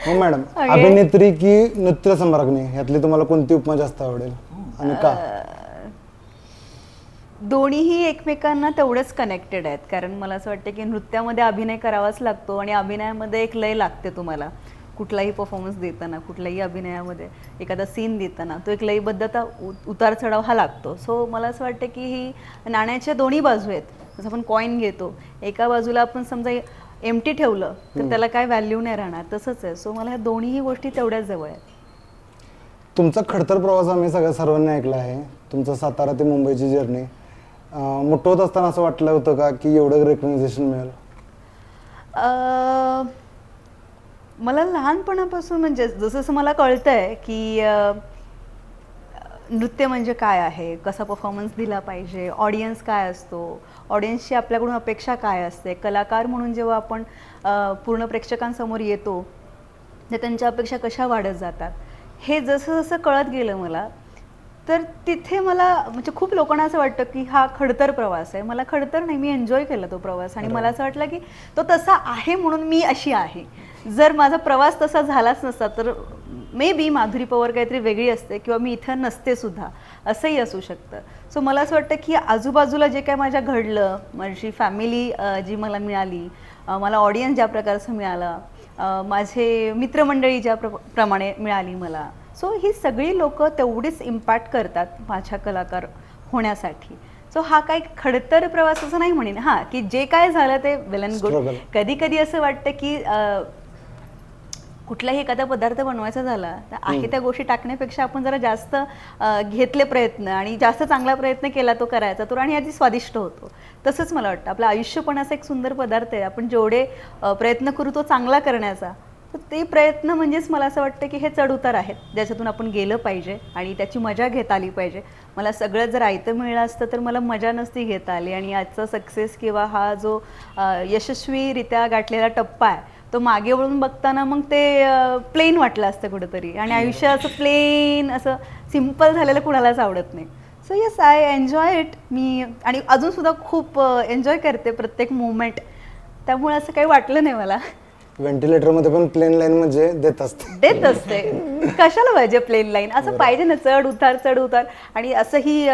हो मॅडम, अभिनेत्री की नृत्य सम्राज्ञी यातली तुम्हाला कोणती उपमा जास्त आवडेल आणि का? दोन्हीही एकमेकांना तेवढेच कनेक्टेड आहेत, कारण मला असं वाटतं की नृत्यामध्ये अभिनय करावाच लागतो आणि अभिनयामध्ये एक लय लागते तुम्हाला. कुठलाही परफॉर्मन्स देताना, कुठल्याही अभिनयामध्ये एखादा सीन देताना तो एक लयबद्धता, उतार चढाव हा लागतो. सो मला असं वाटतं की ही नाण्याच्या दोन्ही बाजू आहेत. जसं आपण कॉईन घेतो, एका बाजूला आपण समजा एम्प्टी ठेवलं तर त्याला काय व्हॅल्यू नाही राहणार, तसंच आहे. सो मला ह्या दोन्हीही गोष्टी तेवढ्याच जवळ आहेत. तुमचा खडतर प्रवास आम्ही सर्वांनी ऐकला आहे, तुमचा सातारा ते मुंबईची जर्नी. मोठं होत असताना असं वाटलं होतं का की एवढं रेकग्नायझेशन मिळेल? मला लहानपणापासून म्हणजे जसं जसं मला कळतंय की नृत्य म्हणजे काय आहे, कसा परफॉर्मन्स दिला पाहिजे, ऑडियन्स काय असतो, ऑडियन्सची आपल्याकडून अपेक्षा काय असते, कलाकार म्हणून जेव्हा आपण पूर्ण प्रेक्षकांसमोर येतो तर त्यांच्या अपेक्षा कशा वाढत जातात, हे जसं जसं कळत गेलं मला, तर तिथे मला म्हणजे खूप लोकांना असं वाटतं की हा खडतर प्रवास आहे. मला खडतर नाही, मी एन्जॉय केला तो प्रवास आणि मला असं वाटलं की तो तसा आहे म्हणून मी अशी आहे. जर माझा प्रवास तसा झालाच नसता तर मे बी माधुरी पवार काहीतरी वेगळी असते किंवा मी इथं नसते सुद्धा, असंही असू शकतं. सो मला असं वाटतं की आजूबाजूला जे काय माझ्या घडलं, माझी फॅमिली जी मला मिळाली, मला ऑडियन्स ज्या प्रकारचं मिळालं, माझे मित्रमंडळी ज्या प्रमाणे मिळाली मला, सो ही सगळी लोक तेवढीच इम्पॅक्ट करतात माझ्या कलाकार होण्यासाठी. सो हा काही खडतर प्रवास असं नाही म्हणेन. हां, की जे काय झालं ते वेल अँड गुड. कधी कधी असं वाटतं की कुठलाही एखादा पदार्थ बनवायचा झाला तर आहे त्या गोष्टी टाकण्यापेक्षा आपण जरा जास्त घेतले प्रयत्न आणि जास्त चांगला प्रयत्न केला तो करायचा तो आणि आधी स्वादिष्ट होतो. तसंच मला वाटतं आपलं आयुष्य पण असा एक सुंदर पदार्थ आहे. आपण जेवढे प्रयत्न करू तो चांगला करण्याचा, तर ते प्रयत्न म्हणजेच मला असं वाटतं की हे चढउतार आहेत ज्याच्यातून आपण गेलं पाहिजे आणि त्याची मजा घेता आली पाहिजे. मला सगळं जर आयतं मिळलं असतं तर मला मजा नसती घेता आली आणि आजचा सक्सेस किंवा हा जो यशस्वीरित्या गाठलेला टप्पा आहे तो मागे वळून बघताना मग ते प्लेन वाटलं असतं कुठंतरी आणि आयुष्य असं प्लेन असं सिम्पल झालेलं कुणालाच आवडत नाही. So yes, I enjoy it. मी आणि अजूनसुद्धा खूप एन्जॉय करते प्रत्येक मुवमेंट, त्यामुळे असं काही वाटलं नाही मला. व्हेंटिलेटरमध्ये पण प्लेन लाईन म्हणजे देत असते. कशाला पाहिजे प्लेन लाईन? असं पाहिजे ना, चढ उतार. आणि असंही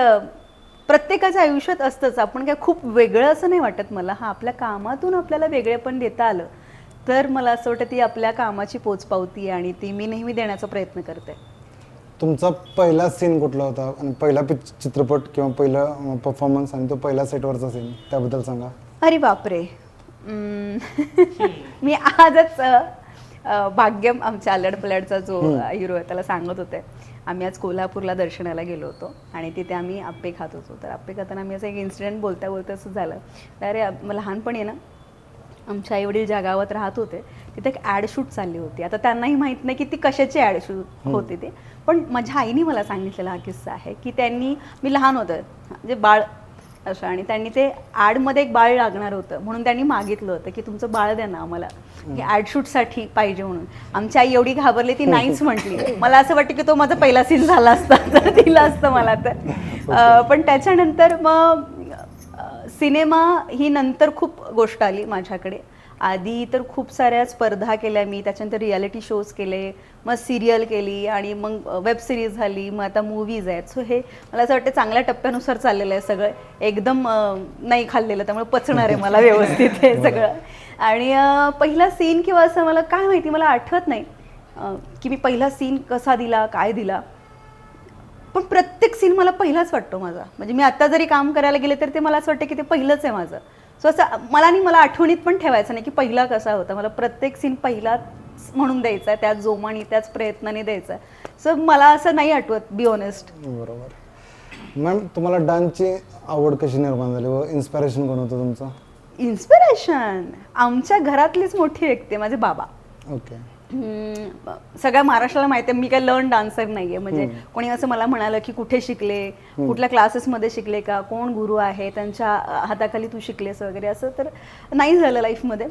प्रत्येकाच्या आयुष्यात असतंच. आपण काय खूप वेगळं असं नाही वाटत मला. हा, आपल्या कामातून आपल्याला वेगळेपण देता आलं तर मला असं वाटतं ती आपल्या कामाची पोचपावती आणि ती मी नेहमी देण्याचा प्रयत्न करते. तुमचा पहिला सीन कुठला होता आणि पहिला चित्रपट किंवा पहिला परफॉर्मन्स आणि तो पहिला सेटवरचा सीन, त्याबद्दल सांगा. अरे बापरे. मी आजच भाग्यम आमच्या आलड-पलडचा जो हिरो आहे त्याला सांगत होते. आम्ही आज कोल्हापूरला दर्शनाला गेलो होतो आणि तिथे आम्ही आप्पे खात होतो. तर आप्पे खाताना आम्ही असं एक इन्सिडेंट बोलता असं झालं. अरे लहानपणी आहे ना, आमच्या आईवडील ज्या गावात राहत होते तिथे एक ॲड शूट चालली होती. आता त्यांनाही माहीत नाही की ती कशाची ॲड शूट होती ते, पण माझ्या आईने मला सांगितलेला हा किस्सा आहे की मी लहान होतं म्हणजे बाळ असं, आणि त्यांनी ते ॲडमध्ये एक बाळ लागणार होतं म्हणून त्यांनी मागितलं होतं की तुमचं बाळ द्या ना आम्हाला, की ॲड शूटसाठी पाहिजे म्हणून. आमची आई एवढी घाबरली, ती नाहीच म्हटली. मला असं वाटतं की तो माझा पहिला सीन झाला असता तर दिला असतं मला तर. पण त्याच्यानंतर मग सिनेमा ही नंतर खूप गोष्ट आली माझ्याकडे. आधी तर खूप साऱ्या स्पर्धा केल्या मी, त्याच्यानंतर रियालिटी शोज केले, मग सिरियल केली आणि मग वेब सिरीज झाली, मग आता मूवीज आहेत. सो हे मला असं वाटतं चांगल्या टप्प्यानुसार चाललेलं आहे सगळं. एकदम नाही खाल्लेलं, त्यामुळे पचणार आहे मला व्यवस्थित हे सगळं. आणि पहिला सीन किंवा असं मला काय माहिती, मला आठवत नाही की मी पहिला सीन कसा दिला, काय दिला, पण प्रत्येक सीन मला पहिलाच वाटतो माझा. म्हणजे मी आता जरी काम करायला गेले तर ते मला असं वाटतं की ते पहिलंच आहे माझं. सो असं मला आठवणीत पण ठेवायचं नाही की पहिला कसा होता. मला प्रत्येक सीन पहिलाच म्हणून द्यायचा आहे, त्याच जोमाने त्याच प्रयत्नाने द्यायचा आहे. सो मला असं नाही आठवत, बी ऑनेस्ट. बरोबर. मॅम, तुम्हाला डान्सची आवड कशी निर्माण झाली व इन्स्पिरेशन कोण होतं तुमचं? इन्स्पिरेशन आमच्या घरातलीच मोठी व्यक्ती, माझे बाबा. ओके. सगळ्या महाराष्ट्राला माहिती आहे मी काय लर्न डान्सर नाही आहे. म्हणजे कोणी असं मला म्हणालं की कुठे शिकले, कुठल्या क्लासेसमध्ये शिकले का, कोण गुरु आहे, त्यांच्या हाताखाली तू शिकलेस वगैरे, असं तर नाही झालं लाईफमध्ये.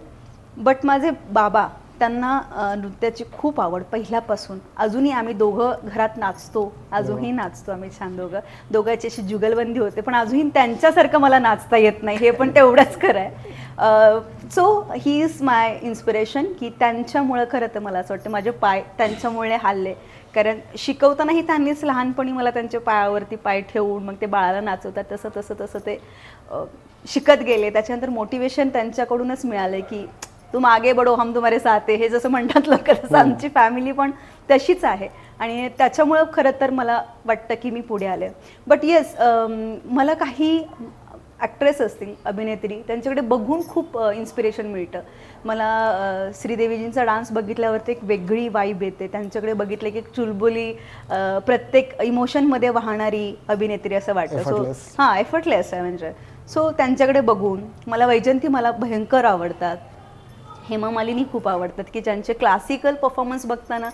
बट माझे बाबा त्यांना नृत्याची खूप आवड पहिल्यापासून. अजूनही आम्ही दोघं घरात नाचतो, अजूनही नाचतो आम्ही छान दोघांची अशी जुगलबंदी होते, पण अजूनही त्यांच्यासारखं मला नाचता येत नाही, हे पण तेवढंच खरं आहे. So he is my inspiration, की त्यांच्यामुळं खरं तर मला असं वाटतं माझे पाय त्यांच्यामुळे हल्ले. कारण शिकवतानाही त्यांनीच लहानपणी मला त्यांच्या पायावरती पाय ठेवून मग ते बाळाला नाचवतात तसं तसं तसं ते शिकत गेले. त्याच्यानंतर मोटिवेशन त्यांच्याकडूनच मिळालं, की तुम आगे बढो हम तुम्हारे साथ आहे, हे जसं म्हणतात लोक, तसं आमची फॅमिली पण तशीच आहे. आणि त्याच्यामुळं खरं तर मला वाटतं की मी पुढे आले. बट येस, मला काही ॲक्ट्रेस असतील, अभिनेत्री, त्यांच्याकडे बघून खूप इन्स्पिरेशन मिळतं. मला श्रीदेवीजींचा डान्स बघितल्यावरती एक वेगळी वाईब येते. त्यांच्याकडे बघितलं की एक चुलबुली, प्रत्येक इमोशनमध्ये वाहणारी अभिनेत्री असं वाटतं. सो हां, एफर्टलेस आहे म्हणजे. सो त्यांच्याकडे बघून मला वैजंती मला भयंकर आवडतात. हेमा मालिनी खूप आवडतात, की ज्यांचे क्लासिकल परफॉर्मन्स बघताना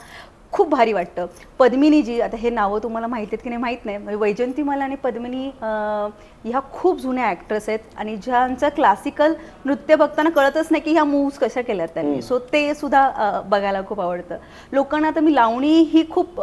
खूप भारी वाटतं. पद्मिनीजी, आता हे नावं तुम्हाला माहिती आहेत की नाही माहीत नाही, म्हणजे वैजंतीमाला आणि पद्मिनी ह्या खूप जुन्या ॲक्ट्रेस आहेत आणि ज्यांचं क्लासिकल नृत्य बघताना कळतच नाही की ह्या मूव्स कशा केल्यात त्यांनी. सो ते सुद्धा बघायला खूप आवडतं. लोकांना आता मी लावणी ही खूप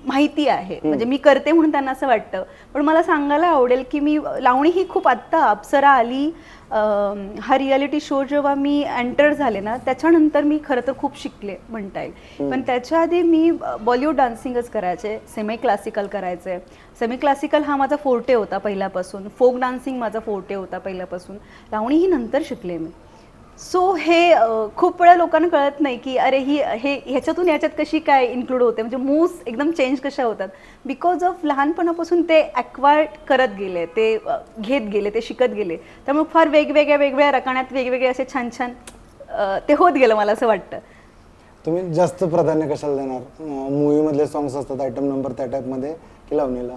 माहिती आहे, म्हणजे मी करते म्हणून त्यांना असं वाटतं, पण मला सांगायला आवडेल की मी लावणी ही खूप आत्ता अप्सरा आली, हा रियालिटी शो जेव्हा मी एंटर झाले ना, त्याच्यानंतर मी खरं तर खूप शिकले म्हणता येईल. पण त्याच्या आधी मी बॉलिवूड डान्सिंगच करायचे, सेमी क्लासिकल करायचे. सेमी क्लासिकल हा माझा फोर्टे होता पहिल्यापासून, फोक डान्सिंग माझा फोर्टे होता पहिल्यापासून, लावणी ही नंतर शिकले मी. सो हे खूप वेळा लोकांना कळत नाही की अरे ह्याच्यातून ह्याच्यात कशी काय इन्क्लूड होते, म्हणजे मूव्स एकदम चेंज कशा होतात. बिकॉज ऑफ लहानपणापासून ते ॲक्वायर्ड करत गेले, ते घेत गेले, ते शिकत गेले. त्यामुळे फार वेगवेगळ्या रकान्यात वेगवेगळे असे छान छान ते होत गेलं, मला असं वाटतं. तुम्ही जास्त प्राधान्य कशाला देणार? मूवीमधले सॉंग्स असतात आयटम नंबर त्या टाईपमध्ये की लावणीला?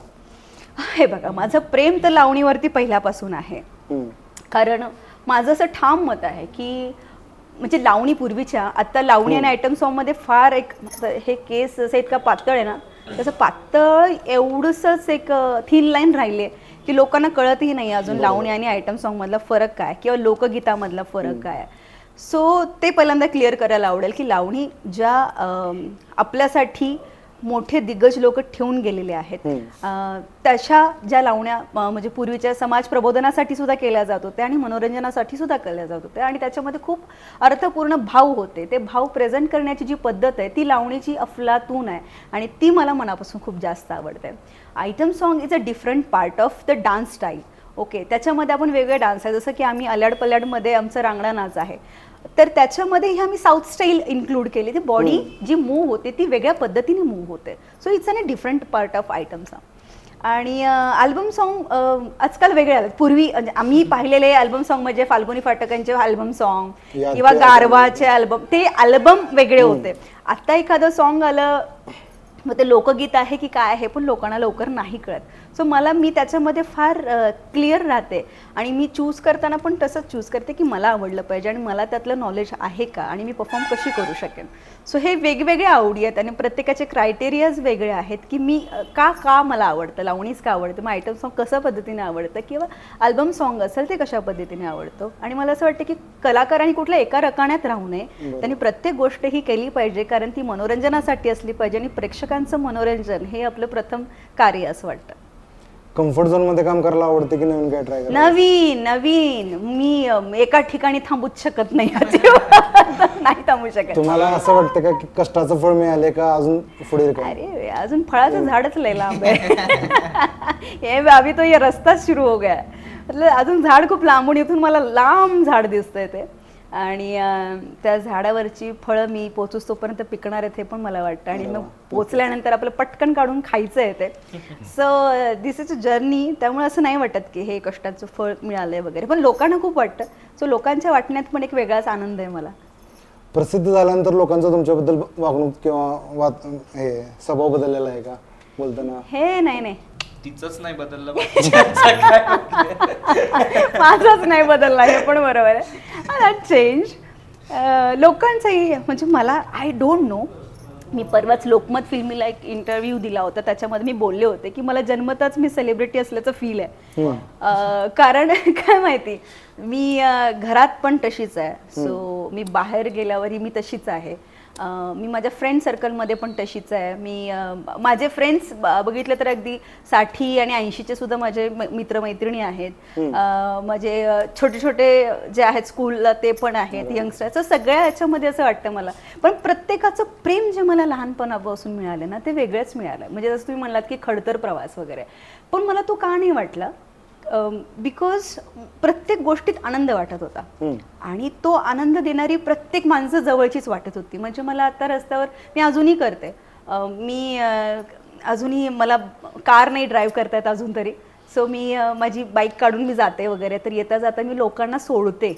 हे बघा, माझं प्रेम तर लावणीवरती पहिल्यापासून आहे. कारण माझं असं ठाम मत आहे की म्हणजे लावणी पूर्वीच्या, आत्ता लावणी आणि आयटम सॉन्गमध्ये फार एक हे केस जसं इतका पातळ आहे ना, तसं पातळ एवढंसंच एक थिन लाईन राहिली आहे की लोकांना कळतही नाही अजून लावणी आणि आयटम सॉन्गमधला फरक काय किंवा लोकगीतामधला फरक काय. सो ते पहिल्यांदा क्लिअर करायला आवडेल की लावणी ज्या आपल्यासाठी मोठे दिग्गज लोक ठेवून गेलेले आहेत, तशा ज्या लावण्या म्हणजे पूर्वीच्या समाज प्रबोधनासाठी सुद्धा केल्या जात होत्या आणि मनोरंजनासाठी सुद्धा केल्या जात होत्या आणि त्याच्यामध्ये खूप अर्थपूर्ण भाव होते. ते भाव प्रेझेंट करण्याची जी पद्धत आहे ती लावणीची अफलातून आहे आणि ती मला मनापासून खूप जास्त आवडते. Item song is a different part of the dance style. Okay, त्याच्यामध्ये आपण वेगळे डान्स आहे, जसं की आम्ही अल्याड पल्याडमध्ये आमचं रांगडा नाच आहे, तर त्याच्यामध्ये आम्ही साऊथ स्टाईल इन्क्लूड केली. ती बॉडी जी मूव्ह होते ती वेगळ्या पद्धतीने मूव्ह होते. So it's an a different part of item song. आणि अल्बम सॉन्ग आजकाल वेगळे आले. पूर्वी आम्ही पाहिलेले अल्बम सॉन्ग म्हणजे फाल्गुनी फाटकांचे अल्बम सॉन्ग किंवा गारवाचे अल्बम, ते अल्बम वेगळे होते. आत्ता एखादं सॉन्ग आलं मग ते लोकगीत आहे की काय आहे, पण लोकांना लवकर नाही कळत. सो मी त्याच्यामध्ये फार क्लिअर राहते आणि मी चूज करताना पण तसंच चूज करते की मला आवडलं पाहिजे आणि मला त्यातलं नॉलेज आहे का आणि मी परफॉर्म कशी करू शकेन. सो हे वेगवेगळे आवडी आहेत आणि प्रत्येकाचे क्रायटेरियाज वेगळे आहेत की मी का मला आवडतं, लावणीच का आवडतं, मग आयटम सॉन्ग कशा पद्धतीने आवडतं किंवा अल्बम सॉन्ग असेल ते कशा पद्धतीने आवडतं. आणि मला असं वाटतं की कलाकारांनी कुठल्या एका रकान्यात राहू नये, त्यांनी प्रत्येक गोष्ट ही केली पाहिजे, कारण ती मनोरंजनासाठी असली पाहिजे आणि प्रेक्षकांचं मनोरंजन हे आपलं प्रथम कार्य असं वाटतं. कम्फर्ट झोन मध्ये काम करायला आवडते की नवीन काय ट्राय करायला? नवीन मी एका ठिकाणी थांबूच शकत नाही, नाही थांबू शकत. तुम्हाला असं वाटतं का की कष्टाचं फळ मिळाले का अजून पुढे काय? अरे अजून फळाचं झाडच लय लांब आहे. हे अभी तो ये रस्ता सुरू हो गया, मतलब अजून झाड खूप लांबून, इथून मला लांब झाड दिसतंय ते, आणि त्या झाडावरची फळं मी पोचूस तोपर्यंत पिकणार आहेत हे पण मला वाटतं, आणि मग पोचल्यानंतर आपलं पटकन काढून खायचं आहे ते. So this is a journey. त्यामुळे असं नाही वाटत की हे कष्टाचं फळ मिळालंय वगैरे, पण लोकांना खूप वाटतं. सो लोकांच्या वाटण्यात पण एक वेगळाच आनंद आहे मला. प्रसिद्ध झाल्यानंतर लोकांचा तुमच्याबद्दल वागणूक किंवा हे स्वभाव बदललेला आहे का बोलताना? हे नाही, तिचंच नाही बदललं, माझंच नाही बदलला, हे पण बरोबर आहे. चेंज लोकांचंही, म्हणजे मला आय डोंट नो, मी परवाच लोकमत फिल्मीला एक इंटरव्ह्यू दिला होता, त्याच्यामध्ये मी बोलले होते की मला जन्मताच मी सेलिब्रिटी असल्याचं फील आहे. कारण काय माहिती, मी घरात पण तशीच आहे, सो मी बाहेर गेल्यावरही मी तशीच आहे. मी माझ्या फ्रेंड सर्कलमध्ये पण तशीच आहे. मी माझे फ्रेंड्स बघितलं तर अगदी 60 आणि 80चे सुद्धा माझे मित्रमैत्रिणी आहेत. माझे छोटे छोटे जे आहेत स्कूलला ते पण आहेत, यंगस्टर्स. सगळ्या याच्यामध्ये असं वाटतं मला. पण प्रत्येकाचं प्रेम जे मला लहानपणापासून मिळालं ना, ते वेगळंच मिळालं. म्हणजे जसं तुम्ही म्हणलात की खडतर प्रवास वगैरे, पण मला तो का नाही वाटला, बिकॉज प्रत्येक गोष्टीत आनंद वाटत होता आणि तो आनंद देणारी प्रत्येक माणसं जवळचीच वाटत होती. म्हणजे मला आता रस्त्यावर, मी अजूनही करते, मी अजूनही मला कार नाही ड्राईव्ह करता येत अजून तरी, सो मी माझी बाईक काढून मी जाते वगैरे, तर येता जाता मी लोकांना सोडते.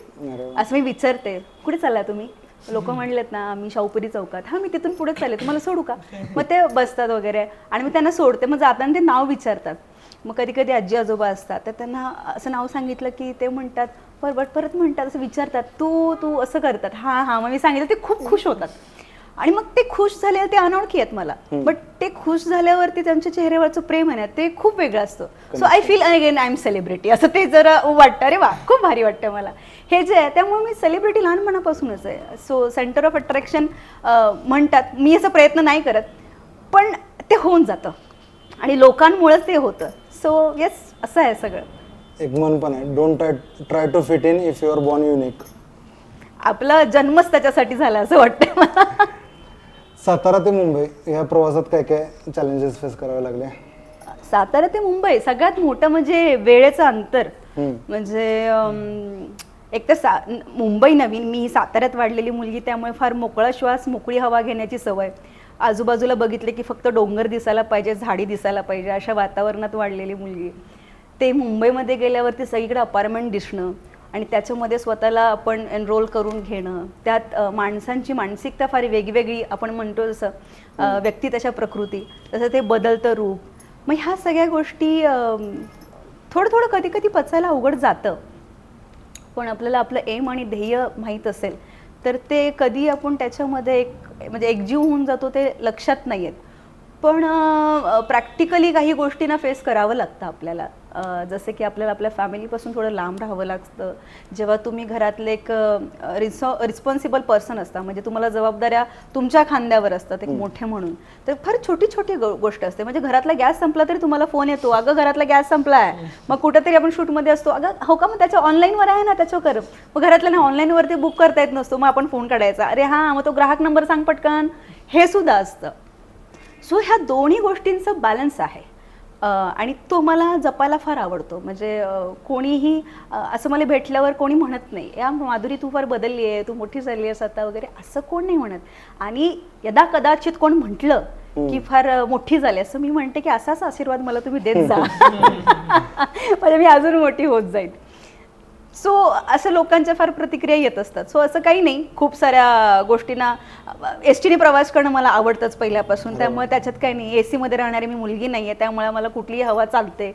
असं मी विचारते, कुठे चालला तुम्ही? लोक म्हणलेत ना आम्ही शाहूपुरी चौकात. हां, मी तिथून पुढे चालले, तुम्हाला सोडू का? मग ते बसतात वगैरे आणि मी त्यांना सोडते. मग जाताना ते नाव विचारतात. मग कधी कधी आजी आजोबा असतात, तर त्यांना असं नाव सांगितलं की ते म्हणतात परत म्हणतात, असं विचारतात, तू असं करतात. हां, मग मी सांगितलं, ते खूप खुश होतात. आणि मग ते खुश झाल्यावर, ते अनोळखी आहेत मला, बट ते खुश झाल्यावरती त्यांच्या चेहऱ्यावरचं प्रेम आहे ना, ते खूप वेगळं असतं. So I feel again I am celebrity, असं ते जरा वाटतं. अरे वा, खूप भारी वाटतं मला हे जे आहे. त्यामुळे मी सेलिब्रिटी लहानपणापासूनच आहे. सो सेंटर ऑफ अट्रॅक्शन म्हणतात, मी असा प्रयत्न नाही करत, पण ते होऊन जातं आणि लोकांमुळेच ते होतं. सो येस, असं आहे सगळं. एक मन पण आहे, don't try to fit in if you are born unique. आपला जन्मच त्याच्यासाठी झाला असं वाटतं मला. सातारा ते मुंबई या प्रवासात काय काय चॅलेंजेस फेस करावे लागले? सातारा ते मुंबई सगळ्यात मोठं म्हणजे वेळेचं अंतर. म्हणजे एक तर मुंबई नवीन, मी साताऱ्यात वाढलेली मुलगी, त्यामुळे फार मोकळा श्वास, मोकळी हवा घेण्याची सवय. आजूबाजूला बघितले की फक्त डोंगर दिसायला पाहिजे, झाडी दिसायला पाहिजे, अशा वातावरणात वाढलेली मुलगी. ते मुंबईमध्ये गेल्यावरती सगळीकडे अपार्टमेंट दिसणं आणि त्याच्यामध्ये स्वतःला आपण एनरोल करून घेणं, त्यात माणसांची मानसिकता फार वेगवेगळी, आपण म्हणतो जसं व्यक्ती तशा प्रकृती, तसं ते बदलतं रूप. मग ह्या सगळ्या गोष्टी थोडं कधी कधी पचायला अवघड जातं. पण आपल्याला आपलं एम आणि ध्येय माहीत असेल तर ते कधी आपण त्याच्यामध्ये म्हणजे एकजीव होऊन जातो, ते लक्षात नाही येत. पण प्रॅक्टिकली काही गोष्टींना फेस करावं लागतं आपल्याला. जसे की आपल्याला आपल्या फॅमिलीपासून थोडं लांब राहावं लागतं. जेव्हा तुम्ही घरातले एक रिस्पॉन्सिबल पर्सन असता, म्हणजे तुम्हाला जबाबदाऱ्या तुमच्या खांद्यावर असतात एक मोठे म्हणून, तर फार छोटी छोटी गोष्ट असते. म्हणजे घरातला गॅस संपला तरी तुम्हाला फोन येतो, अगं घरातला गॅस संपला आहे. मग कुठेतरी आपण शूटमध्ये असतो, अगं हो का, मग त्याच्या ऑनलाईनवर आहे ना, त्याच्यावर कर. मग घरातल्या ऑनलाईनवरती बुक करता येत नसतो, मग आपण फोन काढायचा, अरे हां मग तो ग्राहक नंबर सांग पटकन, हे सुद्धा असतं. सो ह्या दोन्ही गोष्टींचं बॅलन्स आहे आणि तो मला जपायला फार आवडतो. म्हणजे कोणीही असं मला भेटल्यावर कोणी म्हणत नाही, या माधुरी तू फार बदलली आहे, तू मोठी झाली आहेस आता वगैरे, असं कोण नाही म्हणत. आणि यदा कदाचित कोण म्हटलं की फार मोठी झाली, असं मी म्हणते की असाच आशीर्वाद मला तुम्ही देत जा, म्हणजे मी अजून मोठी होत जाईल. सो असं लोकांच्या फार प्रतिक्रिया येत असतात. सो असं काही नाही, खूप साऱ्या गोष्टींना एस टीने प्रवास करणं मला आवडतंच पहिल्यापासून, त्यामुळे त्याच्यात काही नाही. AC मध्ये राहणारी मी मुलगी नाही आहे, त्यामुळे मला कुठलीही हवा चालते.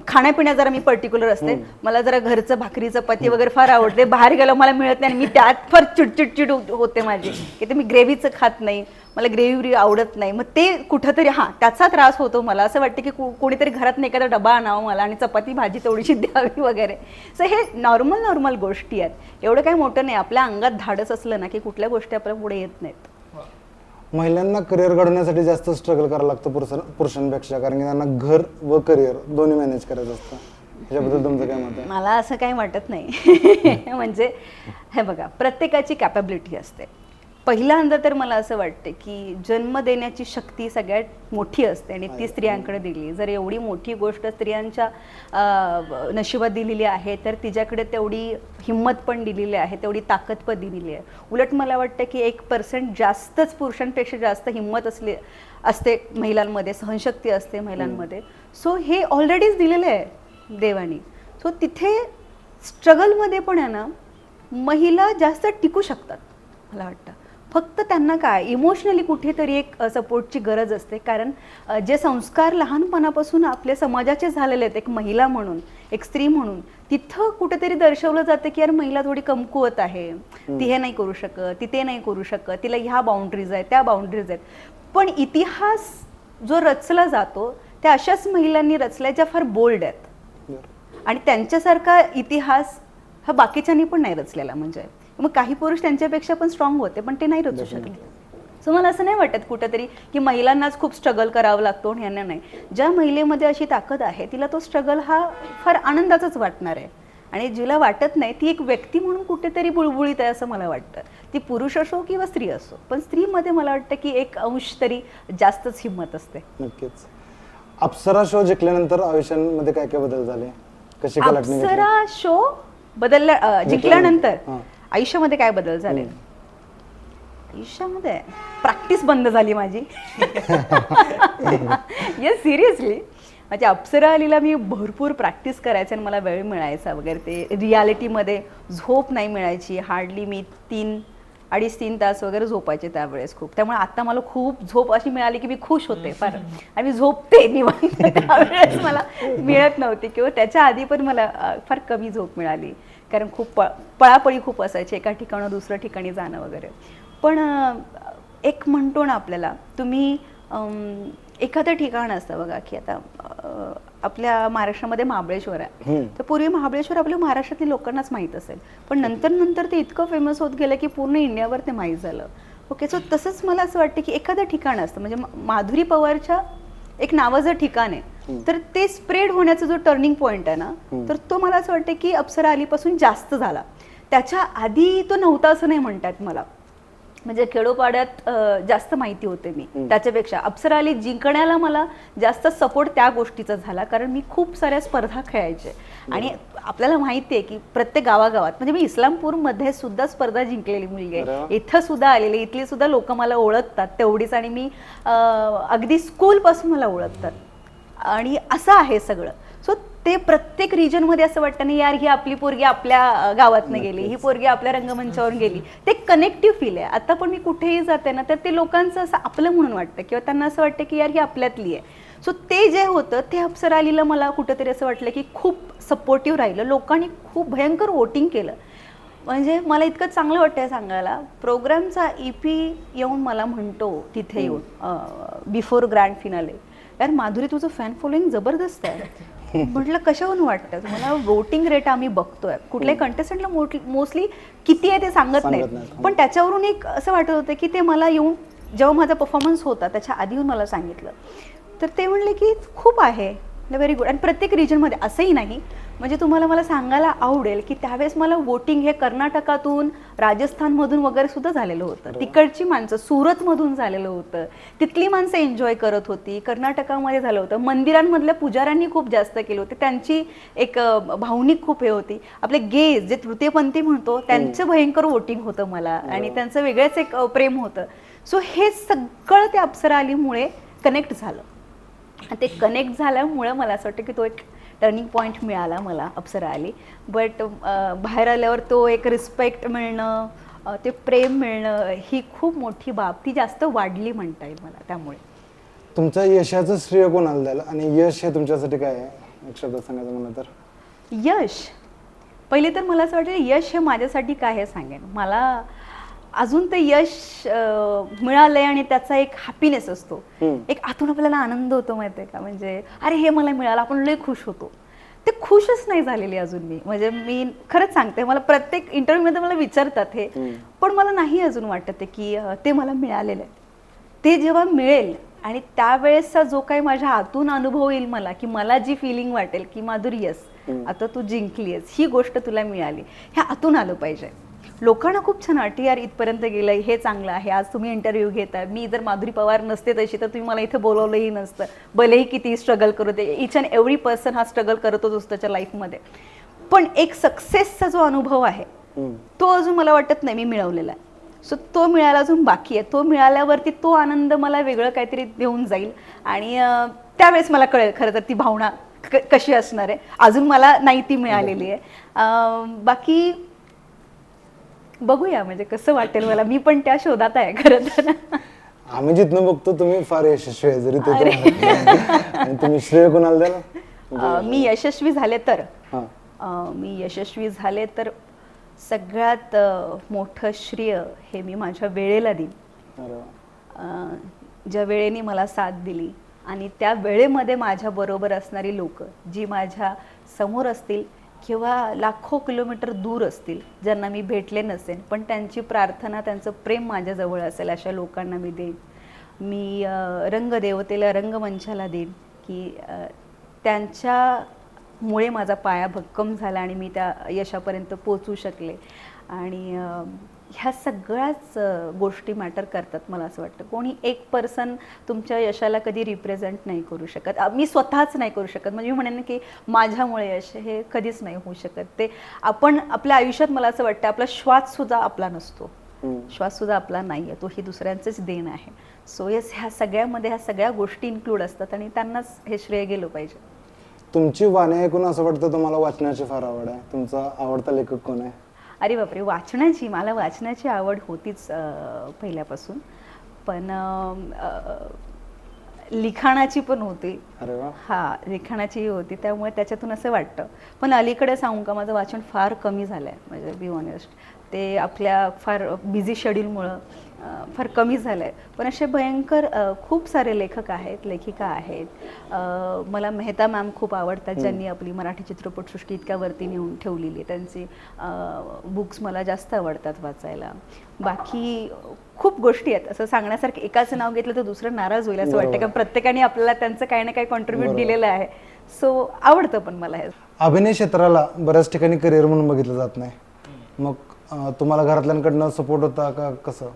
खाण्यापिण्यात जरा मी पर्टिक्युलर असते, मला जरा घरचं भाकरी चपाती वगैरे फार आवडते. बाहेर गेलं मला मिळत नाही आणि मी त्यात फार चिडचिडचिड होते माझी, की ते मी ग्रेव्हीचं खात नाही, मला ग्रेव्ही आवडत नाही. मग ते कुठंतरी त्याचा त्रास होतो मला. असं वाटतं की कोणीतरी घरात नाही एखादा डबा आणावं मला आणि चपाती भाजी तेवढीशी द्यावी वगैरे. सो हे नॉर्मल गोष्टी आहेत, एवढं काही मोठं नाही. आपल्या अंगात धाडस असलं ना की कुठल्या गोष्टी आपल्या पुढे येत नाहीत. महिलांना करिअर घडवण्यासाठी जास्त स्ट्रगल करावं लागतं पुरुषांपेक्षा, कारण की त्यांना घर व करिअर दोन्ही मॅनेज करायचं असतं. ह्याच्याबद्दल तुमचं काय मत आहे? मला असं काही वाटत नाही. म्हणजे हे बघा, प्रत्येकाची कॅपॅबिलिटी असते. पहिल्यांदा तर मला असं वाटतं की जन्म देण्याची शक्ती सगळ्यात मोठी असते आणि ती स्त्रियांकडे दिली. जर एवढी मोठी गोष्ट स्त्रियांच्या नशिबात दिलेली आहे, तर तिच्याकडे तेवढी हिंमत पण दिलेली आहे, तेवढी ताकद पण दिलेली आहे. उलट मला वाटतं की 1% जास्तच पुरुषांपेक्षा जास्त हिंमत असते महिलांमध्ये, सहनशक्ती असते महिलांमध्ये. सो हे ऑलरेडीच दिलेलं आहे देवानी. सो तिथे स्ट्रगलमध्ये पण आहे ना, महिला जास्त टिकू शकतात मला वाटतं. फक्त त्यांना काय इमोशनली कुठेतरी एक सपोर्टची गरज असते. कारण जे संस्कार लहानपणापासून आपल्या समाजाचे झालेले आहेत, एक महिला म्हणून, एक स्त्री म्हणून, तिथं कुठेतरी दर्शवलं जातं की यार महिला थोडी कमकुवत आहे, ती हे नाही करू शकत, ती ते नाही करू शकत, तिला ह्या बाउंड्रीज आहेत, त्या बाउंड्रीज आहेत. पण इतिहास जो रचला जातो त्या अशाच महिलांनी रचल्या ज्या फार बोल्ड आहेत, आणि त्यांच्यासारखा इतिहास हा बाकीच्यांनी पण नाही रचलेला. म्हणजे मग काही पुरुष त्यांच्यापेक्षा पण स्ट्रॉंग होते, पण ते नाही रचू शकले. सो मला असं नाही वाटत कुठंतरी की महिलांनाच खूप स्ट्रगल करावं लागतो आणि यांना नाही. ज्या महिलेमध्ये अशी ताकद आहे तिला तो स्ट्रगल हा फार आनंदाचाच वाटणार आहे, आणि जिला वाटत नाही ती एक व्यक्ती म्हणून कुठेतरी बुळबुळीत आहे असं मला वाटतं. ती पुरुष असो किंवा स्त्री असो, पण स्त्रीमध्ये मला वाटतं की एक अंश तरी जास्तच हिंमत असते. नक्कीच. अप्सरा शो जिंकल्यानंतर आयुष्यामध्ये काय काय बदल झाले, कशी काय लागणी घेतली? अप्सरा शो जिंकल्यानंतर आयुष्यामध्ये काय बदल झाले? आयुष्यामध्ये प्रॅक्टिस बंद झाली माझी. Yes, seriously. म्हणजे अप्सरा आलीला मी भरपूर प्रॅक्टिस करायचे आणि मला वेळ मिळायचा वगैरे. ते रियालिटीमध्ये झोप नाही मिळायची हार्डली. मी 3-3.5 तास वगैरे झोपायचे त्यावेळेस खूप. त्यामुळे आता मला खूप झोप अशी मिळाली की मी खुश होते फार, आणि मी झोपते निवांत. त्यावेळेस मला मिळत नव्हती, किंवा त्याच्या आधी पण मला फार कमी झोप मिळाली, कारण खूप पळापळी खूप असायची, एका ठिकाणं दुसऱ्या ठिकाणी जाणं वगैरे. पण एक म्हणतो ना आपल्याला, तुम्ही एखादं ठिकाण असतं बघा की आता आपल्या महाराष्ट्रामध्ये महाबळेश्वर आहे, तर पूर्वी महाबळेश्वर आपल्या महाराष्ट्रातील लोकांनाच माहीत असेल, पण नंतर ते इतकं फेमस होत गेलं की पूर्ण इंडियावर ते माहीत झालं. ओके, सो तसंच मला असं वाटतं की एखादं ठिकाण असतं, म्हणजे माधुरी पवारच्या एक नावाचं ठिकाण आहे, तर ते स्प्रेड होण्याचा जो टर्निंग पॉईंट आहे ना, तर तो मला असं वाटतं की अप्सरा आलीपासून जास्त झाला. त्याच्या आधी तो नव्हता असं नाही म्हणतात मला. म्हणजे खेडोपाड्यात जास्त माहिती होते मी त्याच्यापेक्षा. अप्सरा आली जिंकण्याला मला जास्त सपोर्ट त्या गोष्टीचा झाला, कारण मी खूप साऱ्या स्पर्धा खेळायचे, आणि आपल्याला माहिती आहे की प्रत्येक गावागावात, म्हणजे मी इस्लामपूरमध्ये सुद्धा स्पर्धा जिंकलेली मुलगी आहे, इथं सुद्धा आलेली, इथली सुद्धा लोक मला ओळखतात तेवढीच, आणि मी अगदी स्कूलपासून मला ओळखतात, आणि असं आहे सगळं. सो ते प्रत्येक रिजनमध्ये असं वाटतं नाही यार ही आपली पोरगी आपल्या गावातनं गेली, ही पोरगी आपल्या रंगमंचावर गेली. ते कनेक्टिव्ह फील आहे. आता पण मी कुठेही जाते ना, तर ते लोकांचं असं आपलं म्हणून वाटतं, किंवा त्यांना असं वाटतं की यार ही आपल्यातली आहे. सो ते जे होतं ते अप्सरा आलीला मला कुठंतरी असं वाटलं की खूप सपोर्टिव्ह राहिलं. लोकांनी खूप भयंकर वोटिंग केलं. म्हणजे मला इतकं चांगलं वाटतं सांगायला, प्रोग्रामचा EP येऊन मला म्हणतो तिथे येऊन बिफोर ग्रँड फिनाले, यार माधुरी तुझं फॅन फॉलोईंग जबरदस्त आहे. म्हटलं कशावरून वाटतं? मला वोटिंग रेट आम्ही बघतोय, कुठल्याही कंटेस्टंटला मोस्टली किती आहे ते सांगत नाहीत, पण त्याच्यावरून एक असं वाटत होतं की ते मला येऊन जेव्हा माझा परफॉर्मन्स होता त्याच्या आधी येऊन मला सांगितलं, तर ते म्हणले की खूप आहे, व्हेरी गुड. आणि प्रत्येक रिजनमध्ये असंही नाही, म्हणजे तुम्हाला मला सांगायला आवडेल की त्यावेळेस मला वोटिंग हे कर्नाटकातून, राजस्थानमधून वगैरे सुद्धा झालेलं होतं. तिकडची माणसं सुरतमधून झालेलं होतं, तिथली माणसं एन्जॉय करत होती. कर्नाटकामध्ये झालं होतं, मंदिरांमधल्या पुजाऱ्यांनी खूप जास्त केलं होतं, त्यांची एक भावनिक खूप हे होती. आपले गेज जे तृतीयपंथी म्हणतो त्यांचं भयंकर वोटिंग होतं मला, आणि त्यांचं वेगळंच एक प्रेम होतं. सो हे सगळं त्या अप्सरा आलीमुळे कनेक्ट झालं, आणि ते कनेक्ट झाल्यामुळं मला असं वाटतं की तो एक टर्निंग पॉईंट मिळाला मला, अप्सरा आली. बट बाहेर आल्यावर तो एक रिस्पेक्ट मिळणं, ते प्रेम मिळणं, ही खूप मोठी बाब, ती जास्त वाढली म्हणता येईल मला. त्यामुळे तुमच्या यशाचं श्रेय कोणाला द्याल, आणि यश हे तुमच्यासाठी काय आहे, एक शब्द सांगायचं म्हणलं तर? यश, पहिले तर मला असं वाटतं यश हे माझ्यासाठी काय हे सांगेन. मला अजून ते यश मिळालंय आणि त्याचा एक हॅपीनेस असतो, एक आतून आपल्याला आनंद होतो माहिती आहे का, म्हणजे अरे हे मला मिळालं, आपण लय खुश होतो. ते खुशच नाही झालेली अजून मी, म्हणजे मी खरंच सांगते, मला प्रत्येक इंटरव्ह्यूमध्ये मला विचारतात हे, पण मला नाही अजून वाटत की ते मला मिळालेलं आहे. ते जेव्हा मिळेल आणि त्यावेळेसचा जो काही माझ्या आतून अनुभव येईल मला, की मला जी फिलिंग वाटेल की माधुरी यस आता तू जिंकलीयस, ही गोष्ट तुला मिळाली, हे आतून आलं पाहिजे. लोकांना खूप छान वाटतं यार इथपर्यंत गेलंय, हे चांगलं आहे, आज तुम्ही इंटरव्ह्यू घेताय, मी जर माधुरी पवार नसते तशी तर तुम्ही मला इथे बोलवलंही नसतं, भलेही किती स्ट्रगल करू दे. इच अँड एव्हरी पर्सन हा स्ट्रगल करतच असतो त्याच्या लाईफमध्ये, पण एक सक्सेसचा जो अनुभव आहे तो अजून मला वाटत नाही मी मिळवलेला आहे. सो तो मिळायला अजून बाकी आहे. तो मिळाल्यावरती तो आनंद मला वेगळं काहीतरी देऊन जाईल, आणि त्यावेळेस मला कळेल खरं तर ती भावना कशी असणार आहे. अजून मला नाही ती मिळालेली आहे. बाकी बघूया म्हणजे कसं वाटेल मला, मी पण त्या शोधात आहे खरं तर. आम्ही जिथनं बघतो तुम्ही फार यशस्वी आहे, जरी ते तुम्हाला- आणि तुम्ही श्रेय कोणाला द्याल? मी यशस्वी झाले तर हां. मी यशस्वी झाले तर सगळ्यात मोठं श्रेय हे मी माझ्या वेळेला देईन. अरे वा. ज्या वेळेने मला साथ दिली आणि त्या वेळेमध्ये माझ्याबरोबर असणारी लोक जी माझ्या समोर असतील किंवा लाखो किलोमीटर दूर असतील, ज्यांना मी भेटले नसेन पण त्यांची प्रार्थना, त्यांचं प्रेम माझ्याजवळ असेल, अशा लोकांना मी देईन. मी रंगदेवतेला, रंगमंचाला देईन की त्यांच्यामुळे माझा पाया भक्कम झाला आणि मी त्या यशापर्यंत पोचू शकले. आणि ह्या सगळ्याच गोष्टी मॅटर करतात मला असं वाटतं. कोणी एक पर्सन तुमच्या यशाला कधी रिप्रेझेंट नाही करू शकत. मी स्वतःच नाही करू शकत. म्हणजे मी म्हणेन की माझ्यामुळे यश हे कधीच नाही होऊ शकत. ते आपण आपल्या आयुष्यात, मला असं वाटतं, आपला श्वाससुद्धा आपला नसतो, श्वाससुद्धा आपला नाही आहे, तो ही दुसऱ्यांचंच देण आहे. सो येस, ह्या सगळ्यामध्ये ह्या सगळ्या गोष्टी इन्क्लूड असतात आणि त्यांनाच हे श्रेय गेलं पाहिजे. तुमची वाणी ऐकून असं वाटतं तुम्हाला वाचण्याची फार आवड आहे. तुमचा आवडता लेखक कोण आहे? अरे बापरे, मला वाचण्याची आवड होतीच पहिल्यापासून, पण लिखाणाची पण होती. अरे वा. हा, लिखाणाचीही होती, त्यामुळे त्याच्यातून असं वाटतं. पण अलीकडे सांगू का, माझं वाचन फार कमी झालं आहे, म्हणजे बी ऑनेस्ट. ते आपल्या फार बिझी शेड्यूलमुळं फार कमी झालं आहे. पण असे भयंकर खूप सारे लेखक आहेत, लेखिका आहेत. मला मेहता मॅम खूप आवडतात, ज्यांनी आपली मराठी चित्रपटसृष्टी इतक्यावरती नेऊन ठेवलेली आहे. त्यांची बुक्स मला जास्त आवडतात वाचायला. बाकी खूप गोष्टी आहेत, असं सांगण्यासारखं एकाचं नाव घेतलं तर दुसरं नाराज होईल असं वाटतं, कारण प्रत्येकाने आपल्याला त्यांचं काही ना काही कॉन्ट्रीब्यूट दिलेलं आहे. सो आवडतं पण मला हे. अभिनय क्षेत्राला बऱ्याच ठिकाणी करिअर म्हणून बघितलं जात नाही. मग तुम्हाला घरातल्यांकडनं सपोर्ट होता का? कसं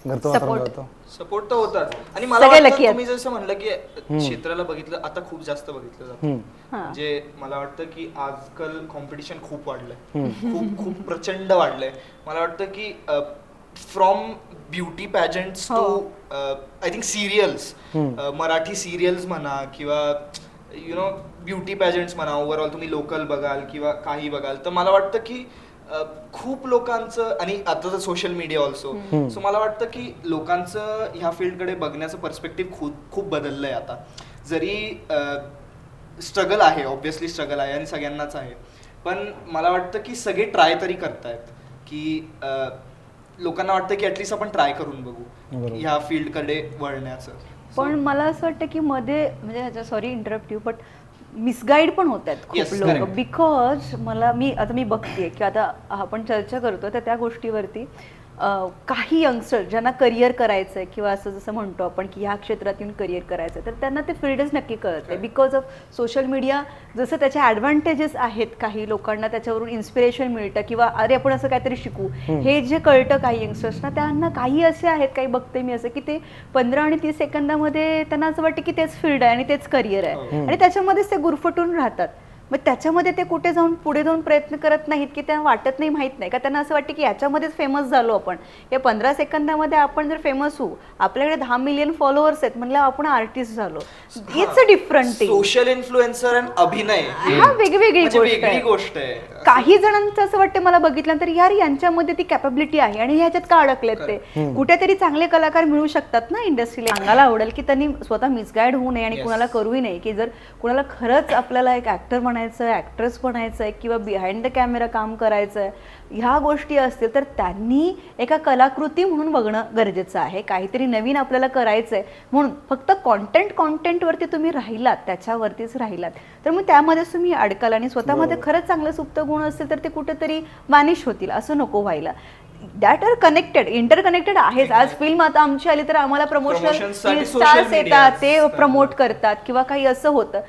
घरचं वातावरण होतं? सपोर्ट तर होताच. आणि मला वाटतं तुम्ही जसं म्हणलं की क्षेत्राला बघितलं, आता खूप जास्त बघितलं जातं. म्हणजे मला वाटतं की आजकाल कॉम्पिटिशन खूप वाढलंय, खूप प्रचंड वाढलंय. मला वाटतं की from beauty pageants to I think serials, Marathi serials म्हणा किंवा ब्युटी पॅजंट्स म्हणा, ओव्हरऑल तुम्ही लोकल बघाल किंवा काही बघाल, तर मला वाटतं की खूप लोकांचं, आणि आता तर सोशल मीडिया ऑल्सो, सो मला वाटतं की लोकांचं ह्या फील्डकडे बघण्याचं पर्स्पेक्टिव्ह खूप बदललंय आता. जरी स्ट्रगल आहे, ऑब्व्हियसली स्ट्रगल आहे आणि सगळ्यांनाच आहे, पण मला वाटतं की सगळे ट्राय तरी करतायत, की लोकांना वाटतं की ॲटलिस्ट आपण ट्राय करून बघू ह्या फील्डकडे वळण्याचं. पण मला असं वाटतं की मध्ये, म्हणजे ह्याच्या, sorry interrupt you, but misguide पण होत आहेत खूप लोक. बिकॉज मी बघते की आता आपण चर्चा करतो तर त्या गोष्टीवरती काही यंगस्टर ज्यांना करिअर करायचं आहे किंवा असं जसं म्हणतो आपण की ह्या क्षेत्रातून करिअर करायचं आहे, तर त्यांना ते फील्डच नक्की कळत आहे. बिकॉज ऑफ सोशल मीडिया, जसं त्याचे ॲडव्हान्टेजेस आहेत, काही लोकांना त्याच्यावरून इन्स्पिरेशन मिळतं किंवा अरे आपण असं काहीतरी शिकू, हे जे कळतं काही यंगस्टर्सना, त्यांना काही असे आहेत, काही बघते मी असं की ते 15 आणि 30 सेकंदामध्ये त्यांना असं वाटतं की तेच फील्ड आहे आणि तेच करिअर आहे आणि त्याच्यामध्येच ते गुरफटून राहतात. मग त्याच्यामध्ये ते कुठे जाऊन पुढे जाऊन प्रयत्न करत नाहीत की त्यांना वाटत नाही, माहीत नाही का, त्यांना असं वाटतं की याच्यामध्येच फेमस झालो आपण, या 15 सेकंदामध्ये आपण जर फेमस होऊ, आपल्याकडे 10 मिलियन फॉलोअर्स आहेत म्हणलं आपण आर्टिस्ट झालो. It's a different thing. Social influencer आणि अभिनय हा वेगवेगळी गोष्ट आहे. काही जणांचं असं वाटतं मला बघितल्यानंतर, यार यांच्यामध्ये ती कॅपॅबिलिटी आहे आणि ह्याच्यात का अडकलेत ते, कुठेतरी चांगले कलाकार मिळू शकतात ना इंडस्ट्रीला. सांगायला आवडेल की त्यांनी स्वतः मिसगाईड होऊ नये आणि कुणाला करूही नाही, की जर कुणाला खरंच आपल्याला एक ऍक्टर बनायचं, ऍक्ट्रेस बनायचं आहे किंवा बिहाइंड द कॅमेरा काम करायचं आहे, ह्या गोष्टी असतील तर त्यांनी एका कलाकृती म्हणून बघणं गरजेचं आहे. काहीतरी नवीन आपल्याला करायचं आहे म्हणून फक्त कॉन्टेंटवरती तुम्ही राहिलात, त्याच्यावरतीच राहिलात, तर मग त्यामध्येच तुम्ही अडकाल आणि स्वतःमध्ये खरंच चांगलं सुप्त गुण असतील तर ते कुठेतरी वॅनिश होतील. असं नको व्हायला. दॅट आर कनेक्टेड, इंटरकनेक्टेड आहेच. आज फिल्म आता आमची आली तर आम्हाला प्रमोशन स्टार्स येतात, ते प्रमोट करतात किंवा काही असं होतं.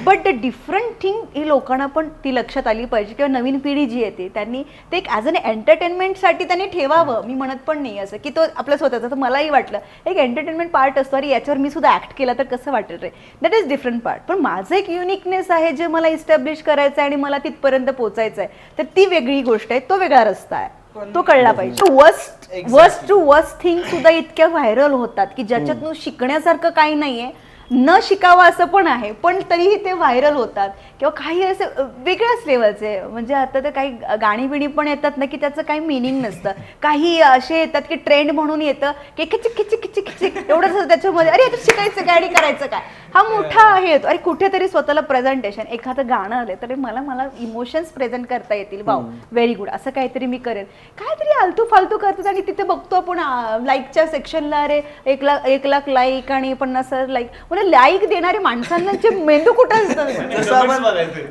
But the different thing he लोकांना पण ती लक्षात आली पाहिजे किंवा नवीन पिढी जी येते त्यांनी ते एक ॲज अन एंटरटेनमेंटसाठी त्यांनी ठेवावं. मी म्हणत पण नाही असं की तो आपल्या स्वतःचा, तर मलाही वाटलं एक एंटरटेनमेंट पार्ट असतो, अरे याच्यावर मी सुद्धा ऍक्ट केला तर कसं वाटेल रे, दॅट इज डिफरंट पार्ट. पण माझं एक युनिकनेस आहे जे मला इस्टॅब्लिश करायचं आहे आणि मला तिथपर्यंत पोचायचं आहे, तर ती वेगळी गोष्ट आहे, तो वेगळा रस्ता आहे. तो कळला पाहिजे. वर्स्ट टू वर्स्ट थिंग सुद्धा इतक्या व्हायरल होतात की ज्याच्यातून शिकण्यासारखं काही नाहीये, न शिकावं असं पण आहे, पण तरीही ते व्हायरल होतात. किंवा काही असे वेगळ्याच लेवलचे, म्हणजे आता तर काही गाणी बिणी पण येतात ना की त्याचं काही मिनिंग नसतं. काही असे येतात की ट्रेंड म्हणून येतं की खिचिक खिचिक खिचिक खिचिक एवढंच त्याच्यामध्ये, अरे आता शिकायचं काय आणि करायचं काय, हा मोठा आहे तो. अरे कुठेतरी स्वतःला प्रेझेंटेशन, एखादं गाणं आलं तर मला इमोशन्स प्रेझेंट करता येतील, वाव व्हेरी गुड, असं काहीतरी मी करेन. काहीतरी आलतू फालतू करतात आणि तिथे बघतो आपण लाईकच्या सेक्शनला अरे 1 लाख लाईक आणि 50,000 लाईक. म्हणजे लाईक देणारे माणसांचे मेंदू कुठं असतं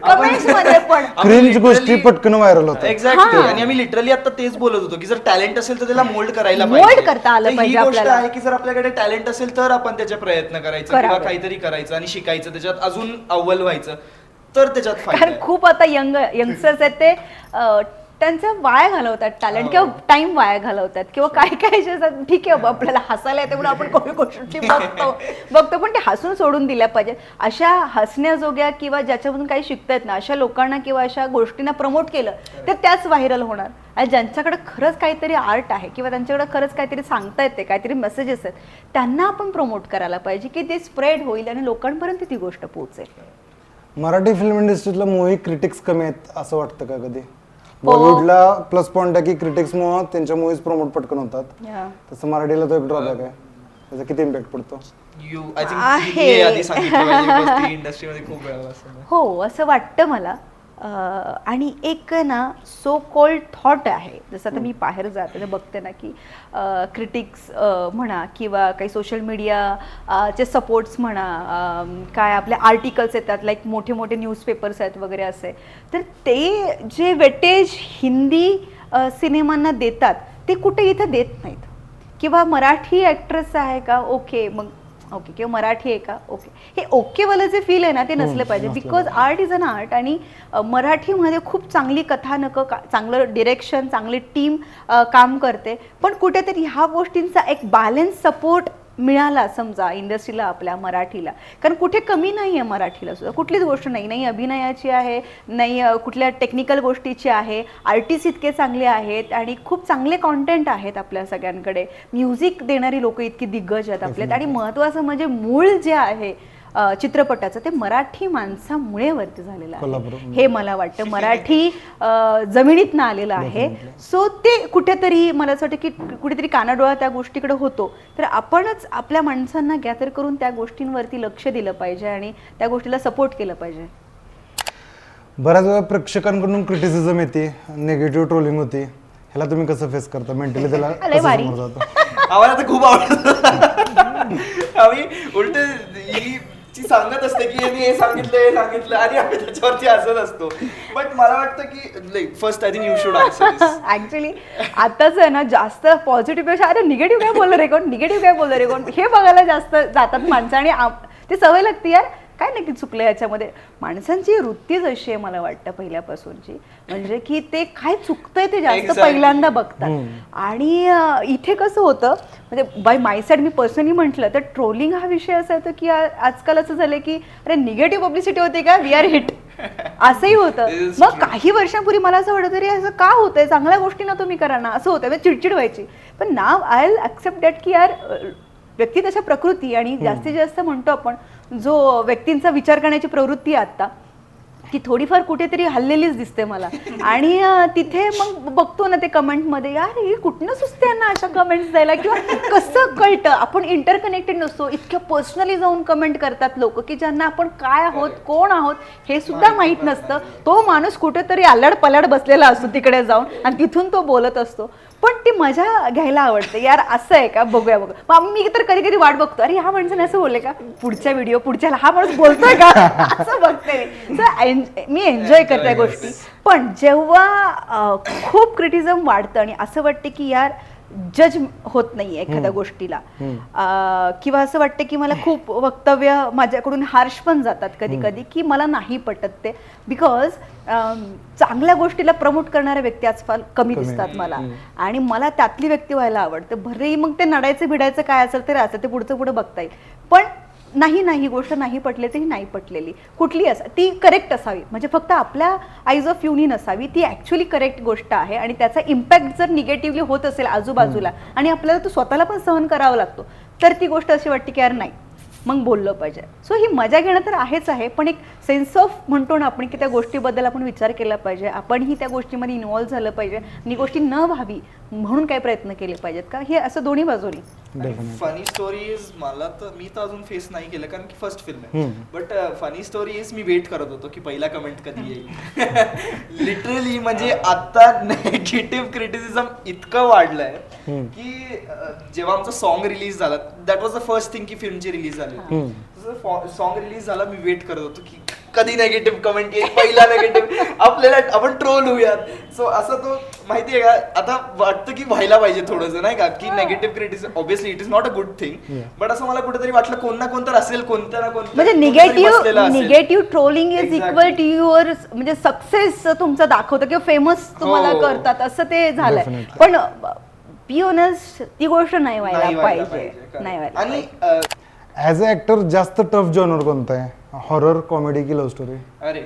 कमेंट्स मध्ये पण. क्रिंज गोष्टी पटकन व्हायरल होतात. एक्झॅक्टली. आणि आम्ही लिटरली आता तेच बोलत होतो की जर टॅलेंट असेल तर त्याला मोल्ड करायला मोल्ड करता आलं पाहिजे ही गोष्ट आपल्याला. आहे की जर आपल्याकडे टॅलेंट असेल तर आपण त्याचे प्रयत्न करायचं किंवा काहीतरी करायचं आणि शिकायचं, त्याच्यात अजून अव्वल व्हायचं, तर त्याच्यात फायदा कारण आहे. खूप आता यंगस्टर्स आहेत ते त्यांचं वाया घालवतात टॅलेंट किंवा टाइम वाया घालवतात किंवा काही काही जे असतात, ठीक आहे आपल्याला हसायला येते म्हणून आपण काही गोष्टी बघतो पण ते हसून सोडून दिल्या पाहिजेत. अशा हसण्याजोग्या किंवा ज्याच्यामधून काही शिकता येत ना अशा लोकांना किंवा अशा गोष्टींना प्रमोट केलं तर त्याच व्हायरल होणार. आणि ज्यांच्याकडे खरंच काहीतरी आर्ट आहे किंवा त्यांच्याकडे खरंच काहीतरी सांगता येते, काहीतरी मेसेजेस आहेत, त्यांना आपण प्रमोट करायला पाहिजे की ते स्प्रेड होईल आणि लोकांपर्यंत ती गोष्ट पोहोचेल. मराठी फिल्म इंडस्ट्रीतला मूवी क्रिटिक्स कमी आहेत असं वाटतं का कधी? बॉलिवूडला प्लस पॉइंट आहे की क्रिटिक्समुळे त्यांच्या मूवीज प्रमोट पटकन होतात, तसं मराठीला तो एक ड्रॉबॅक आहे. त्याचा किती इम्पॅक्ट पडतो? इंडस्ट्रीमध्ये खूप वेळा असतं. हो असं वाटतं मला. आणि एक ना सो कॉल्ड थॉट आहे, जसं आता मी बाहेर जाते तर बघते ना की क्रिटिक्स म्हणा किंवा काही सोशल मीडियाचे सपोर्ट्स म्हणा, काय आपले आर्टिकल्स येतात लाईक मोठे मोठे न्यूजपेपर्स आहेत वगैरे असे, तर ते जे वेटेज हिंदी सिनेमांना देतात ते कुठे इथं देत नाहीत. किंवा मराठी ॲक्ट्रेस आहे का, ओके मग ओके, किंवा मराठी आहे का, ओके, हे ओकेवालं जे फील आहे ना ते नसलं पाहिजे. Because art is an art. आणि मराठीमध्ये खूप चांगली कथानकं, चांगलं डिरेक्शन, चांगली टीम काम करते, पण कुठेतरी ह्या गोष्टींचा एक बॅलन्स सपोर्ट मिळाला समजा इंडस्ट्रीला आपल्या मराठीला, कारण कुठे कमी नाही आहे मराठीला सुद्धा, कुठलीच गोष्ट नाही अभिनयाची आहे, नाही कुठल्या टेक्निकल गोष्टीची आहे, आर्टिस्ट इतके चांगले आहेत आणि खूप चांगले कॉन्टेंट आहेत आपल्या सगळ्यांकडे, म्युझिक देणारी लोक इतकी दिग्गज आहेत आपल्यात. आणि महत्त्वाचं म्हणजे मूळ जे आहे चित्रपटाचं ते मराठी माणसामुळे वरती झालेलं आहे हे मला वाटतं. मराठी जमिनीतनं आलेलं आहे. सो ते कुठेतरी मला असं वाटतं की कुठेतरी कानाडोळा त्या गोष्टीकडे होतो, तर आपणच आपल्या माणसांना गॅदर करून त्या गोष्टींवरती लक्ष दिलं पाहिजे आणि त्या गोष्टीला सपोर्ट केलं पाहिजे. बऱ्याच वेळा प्रेक्षकांकडून क्रिटिसिझम येते, निगेटिव्ह ट्रोलिंग होती, ह्याला तुम्ही कसं फेस करता मेंटली? त्याला कसं समोर जातं? आम्हाला तर खूप आवडतं. आम्ही उलट ही सांगत असते की हे सांगितलं आणि आम्ही त्याच्यावरती हसत असतो. बट मला वाटतं की first I think you should answer. Actually आताच आहे ना जास्त पॉझिटिव्ह पेक्षा अरे निगेटिव्ह काय बोललं रे कोण हे बघायला जास्त जातात माणसं. आणि ती सवय लागते यार काय नक्की चुकलं याच्यामध्ये. माणसांची वृत्तीच अशी आहे मला वाटतं पहिल्यापासूनची, म्हणजे की ते काय चुकतंय ते जास्त पहिल्यांदा बघतात. आणि इथे कसं होतं म्हणजे बाय माय साईड मी पर्सनली म्हटलं तर ट्रोलिंग हा विषय असा होता की आजकाल असं झालं की अरे निगेटिव्ह पब्लिसिटी होते का, वी आर हिट असंही होतं. मग काही वर्षांपूर्वी मला असं वाटतं तरी असं का होतंय, चांगल्या गोष्टींना तुम्ही करा ना, असं होतं म्हणजे चिडचिड व्हायची. पण नाव आय विल ॲक्सेप्ट दॅट की यार व्यक्ती तशा प्रकृती आणि जास्तीत जास्त म्हणतो आपण जो व्यक्तींचा विचार करण्याची प्रवृत्ती आहे आता ती थोडीफार कुठेतरी हल्लेलीच दिसते मला. आणि तिथे मग बघतो ना ते कमेंटमध्ये यार हे कुठनं सुचते यांना अशा कमेंट्स द्यायला, किंवा कसं कळतं आपण इंटरकनेक्टेड नसतो, इतक्या पर्सनली जाऊन कमेंट करतात लोक की ज्यांना आपण काय आहोत कोण आहोत हे सुद्धा माहीत नसतं. तो माणूस कुठेतरी आलाड पलाड बसलेला असतो तिकडे जाऊन आणि तिथून तो बोलत असतो. पण ती मजा घ्यायला आवडते, यार असं आहे का बघूया. मग मी तर कधी कधी वाट बघतो अरे ह्या माणसाने असं बोलले का, पुढच्या व्हिडिओ पुढच्याला हा माणूस बोलतोय का असं बघते. मी एन्जॉय करते त्या गोष्टी. पण जेव्हा खूप क्रिटिझम वाढतं आणि असं वाटते की यार जज होत नाही एखाद्या गोष्टीला, किंवा असं वाटतं की मला खूप वक्तव्य माझ्याकडून हार्श पण जातात कधी कधी की मला नाही पटत ते. बिकॉज चांगल्या गोष्टीला प्रमोट करणाऱ्या व्यक्ती आजकाल कमी दिसतात मला, आणि मला त्यातली व्यक्ती व्हायला आवडतं. भलेही मग ते नडायचं भिडायचं काय असेल तरी असं ते पुढचं पुढं बघता येईल, पण नाही गोष्ट नाही पटली तरी नाही पटलेली कुठली ती करेक्ट असावी, म्हणजे फक्त आपल्या आईज ऑफ व्ह्यूनी नसावी, ती ॲक्च्युली करेक्ट गोष्ट आहे आणि त्याचा इम्पॅक्ट जर निगेटिव्हली होत असेल आजूबाजूला आणि आपल्याला तो स्वतःला पण सहन करावा लागतो, तर ती गोष्ट अशी वाटते की यार नाही, मग बोललं पाहिजे. सो ही मजा घेणं तर आहेच आहे, पण एक सेन्स ऑफ म्हणतो ना आपण की त्या गोष्टीबद्दल आपण विचार केला पाहिजे, आपणही त्या गोष्टीमध्ये इन्व्हॉल्व्ह झालं पाहिजे आणि गोष्टी न व्हावी म्हणून काय प्रयत्न केले पाहिजेत का, हे असं दोन्ही बाजूनी. फनी स्टोरीज मला तर मी तर अजून फेस नाही केलं कारण की फर्स्ट फिल्म आहे, बट फनी स्टोरी इज मी वेट करत होतो की पहिला कमेंट कधी येईल. लिटरली म्हणजे आता नेगेटिव्ह क्रिटिसिझम इतकं वाढलंय की जेव्हा आमचा सॉन्ग रिलीज झाला, that was the first thing की फिल्मची रिलीज झाली, सॉन्ग रिलीज झाला, मी वेट करत होतो की कधी नेगेटिव्ह कमेंट येईल, पहिला नेगेटिव्ह आपल्याला आपण ट्रोल होऊयात. सो असं तो माहितीये का आता वाटतं की व्हायला पाहिजे थोडंसं नाही का, की negative criticism obviously it is not a good thing, but असं मला कुठेतरी वाटलं कोण ना कोण तर असेल, कोणत्या ना कोणत्या म्हणजे negative trolling is equal to your म्हणजे सक्सेस तुमचं दाखवतं किंवा फेमस तुम्हाला करतात असं ते झालंय. पण बी ऑनेस्ट ती गोष्ट नाही व्हायला पाहिजे, नाही व्हायला. आणि ॲज अ ऍक्टर जास्त टफ जॉनर कोणता आहे, हॉरर, कॉमेडी की लव्ह स्टोरी? अरे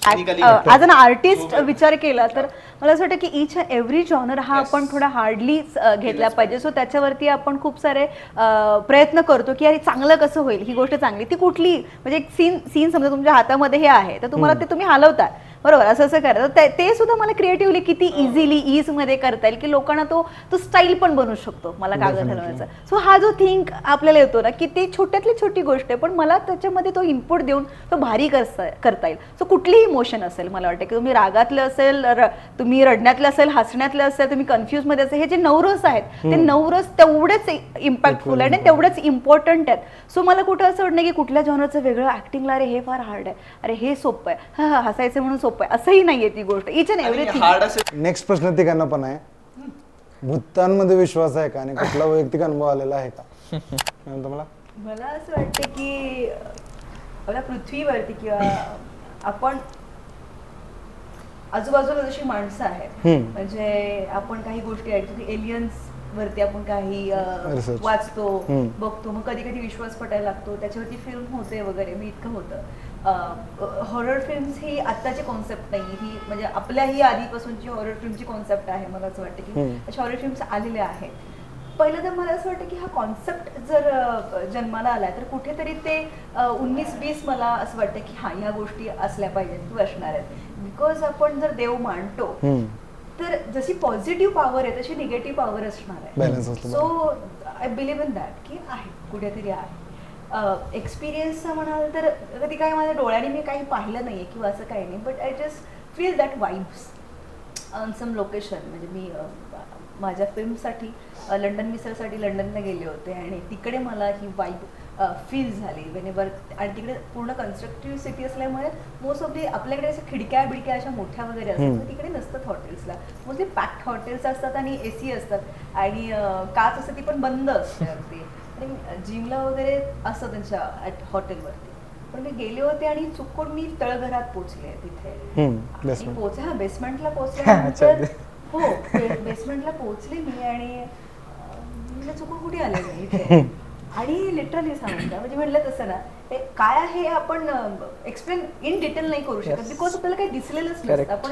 ॲज अन आर्टिस्ट विचार केला तर मला असं वाटतं की इच अँड एव्हरी जॉनर हा आपण थोडा हार्डली घेतला पाहिजे. सो त्याच्यावरती आपण खूप सारे प्रयत्न करतो की अरे चांगलं कसं होईल, ही गोष्ट चांगली, ती कुठली म्हणजे एक सीन समजा तुमच्या हातामध्ये हे आहे तर तुम्हाला ते तुम्ही हलवता बरोबर, असं करायचं, ते सुद्धा मला क्रिएटिव्हली किती इझिली ईजमध्ये करता येईल की लोकांना तो स्टाईल पण बनवू शकतो मला कागद हलवण्याचा. सो हा जो थिंक आपल्याला येतो ना की ती छोट्यातली छोटी गोष्ट आहे पण मला त्याच्यामध्ये तो इनपुट देऊन तो भारी करता येईल. सो कुठलीही इमोशन असेल, मला वाटतं की तुम्ही रागातलं असेल, तुम्ही रडण्यातलं असेल, हसण्यातलं असेल, तुम्ही कन्फ्युजमध्ये असेल, हे जे नवरस आहेत ते नवरस तेवढेच इम्पॅक्टफुल आहे आणि तेवढेच इम्पॉर्टंट आहेत. सो मला कुठं असं वाटतं की कुठल्या जॉनरचं वेगळं ऍक्टिंगला अरे हे फार हार्ड आहे, अरे हे सोपं आहे, हा हसायचं म्हणून सोपं आहे, असंही नाहीये ती गोष्ट. Each and everything. नेक्स्ट प्रश्न तिघांना पण आहे, भूतांमध्ये विश्वास आहे का आणि कुठला वैयक्तिक अनुभव आलेला आहे का? तुम्हाला? मला असं वाटतं की आपल्या पृथ्वीवरती किंवा आपण आजूबाजूला जशी माणसं आहेत, म्हणजे आपण काही गोष्टी ऐकतो की एलियन्स वरती आपण काही वाचतो बघतो, मग कधी कधी विश्वास पटायला लागतो, त्याच्यावरती फिल्म होते वगैरे, मी इतकं होतं. हॉरर फिल्म्स ही आत्ताची कॉन्सेप्ट नाही, ही म्हणजे आपल्याही आधीपासूनची हॉरर फिल्मची कॉन्सेप्ट आहे. मला असं वाटतं की अशा हॉरर फिल्म्स आलेल्या आहेत. पहिलं तर मला असं वाटतं की हा कॉन्सेप्ट जर जन्माला आलाय तर कुठेतरी ते 19-20 मला असं वाटतं की हा ह्या गोष्टी असल्या पाहिजेत किंवा असणार आहेत. बिकॉज आपण जर देव मानतो तर जशी पॉझिटिव्ह पॉवर आहे तशी निगेटिव्ह पॉवर असणार आहे. So I believe in that की आहे कुठेतरी आहे. एक्सपिरियन्सचं म्हणाल तर कधी काय माझ्या डोळ्याने मी काही पाहिलं नाहीये किंवा असं काही नाही, but I just feel that vibes on some location. म्हणजे मी माझ्या फिल्मसाठी लंडन मिसळसाठी लंडनला गेले होते आणि तिकडे मला ही वाईब फील झाली वेनेवर. आणि तिकडे पूर्ण कन्स्ट्रक्टिव्ह सिटी असल्यामुळे मोस्ट ऑफ दी आपल्याकडे अशा खिडक्या बिडक्या अशा मोठ्या वगैरे असतात, तिकडे नसतात हॉटेल्सला. मोस्टली पॅक्ड हॉटेल्स असतात आणि AC असतात आणि काच असते ती पण बंद असते अगदी, आणि जिमला वगैरे असतं त्यांच्या हॉटेलवरती. पण मी गेले होते आणि चुकून मी तळघरात पोचले तिथे, बेसमेंटला पोचल्यानंतर हो बेसमेंटला पोचले मी आणि चुकून कुठे आले मी इथे. आणि लिटरली सांगता म्हणजे म्हटलं तसं ना, ते काय आहे आपण एक्सप्लेन इन डिटेल नाही करू शकत बिकॉज आपल्याला काही दिसलेलंच नसतं. आपण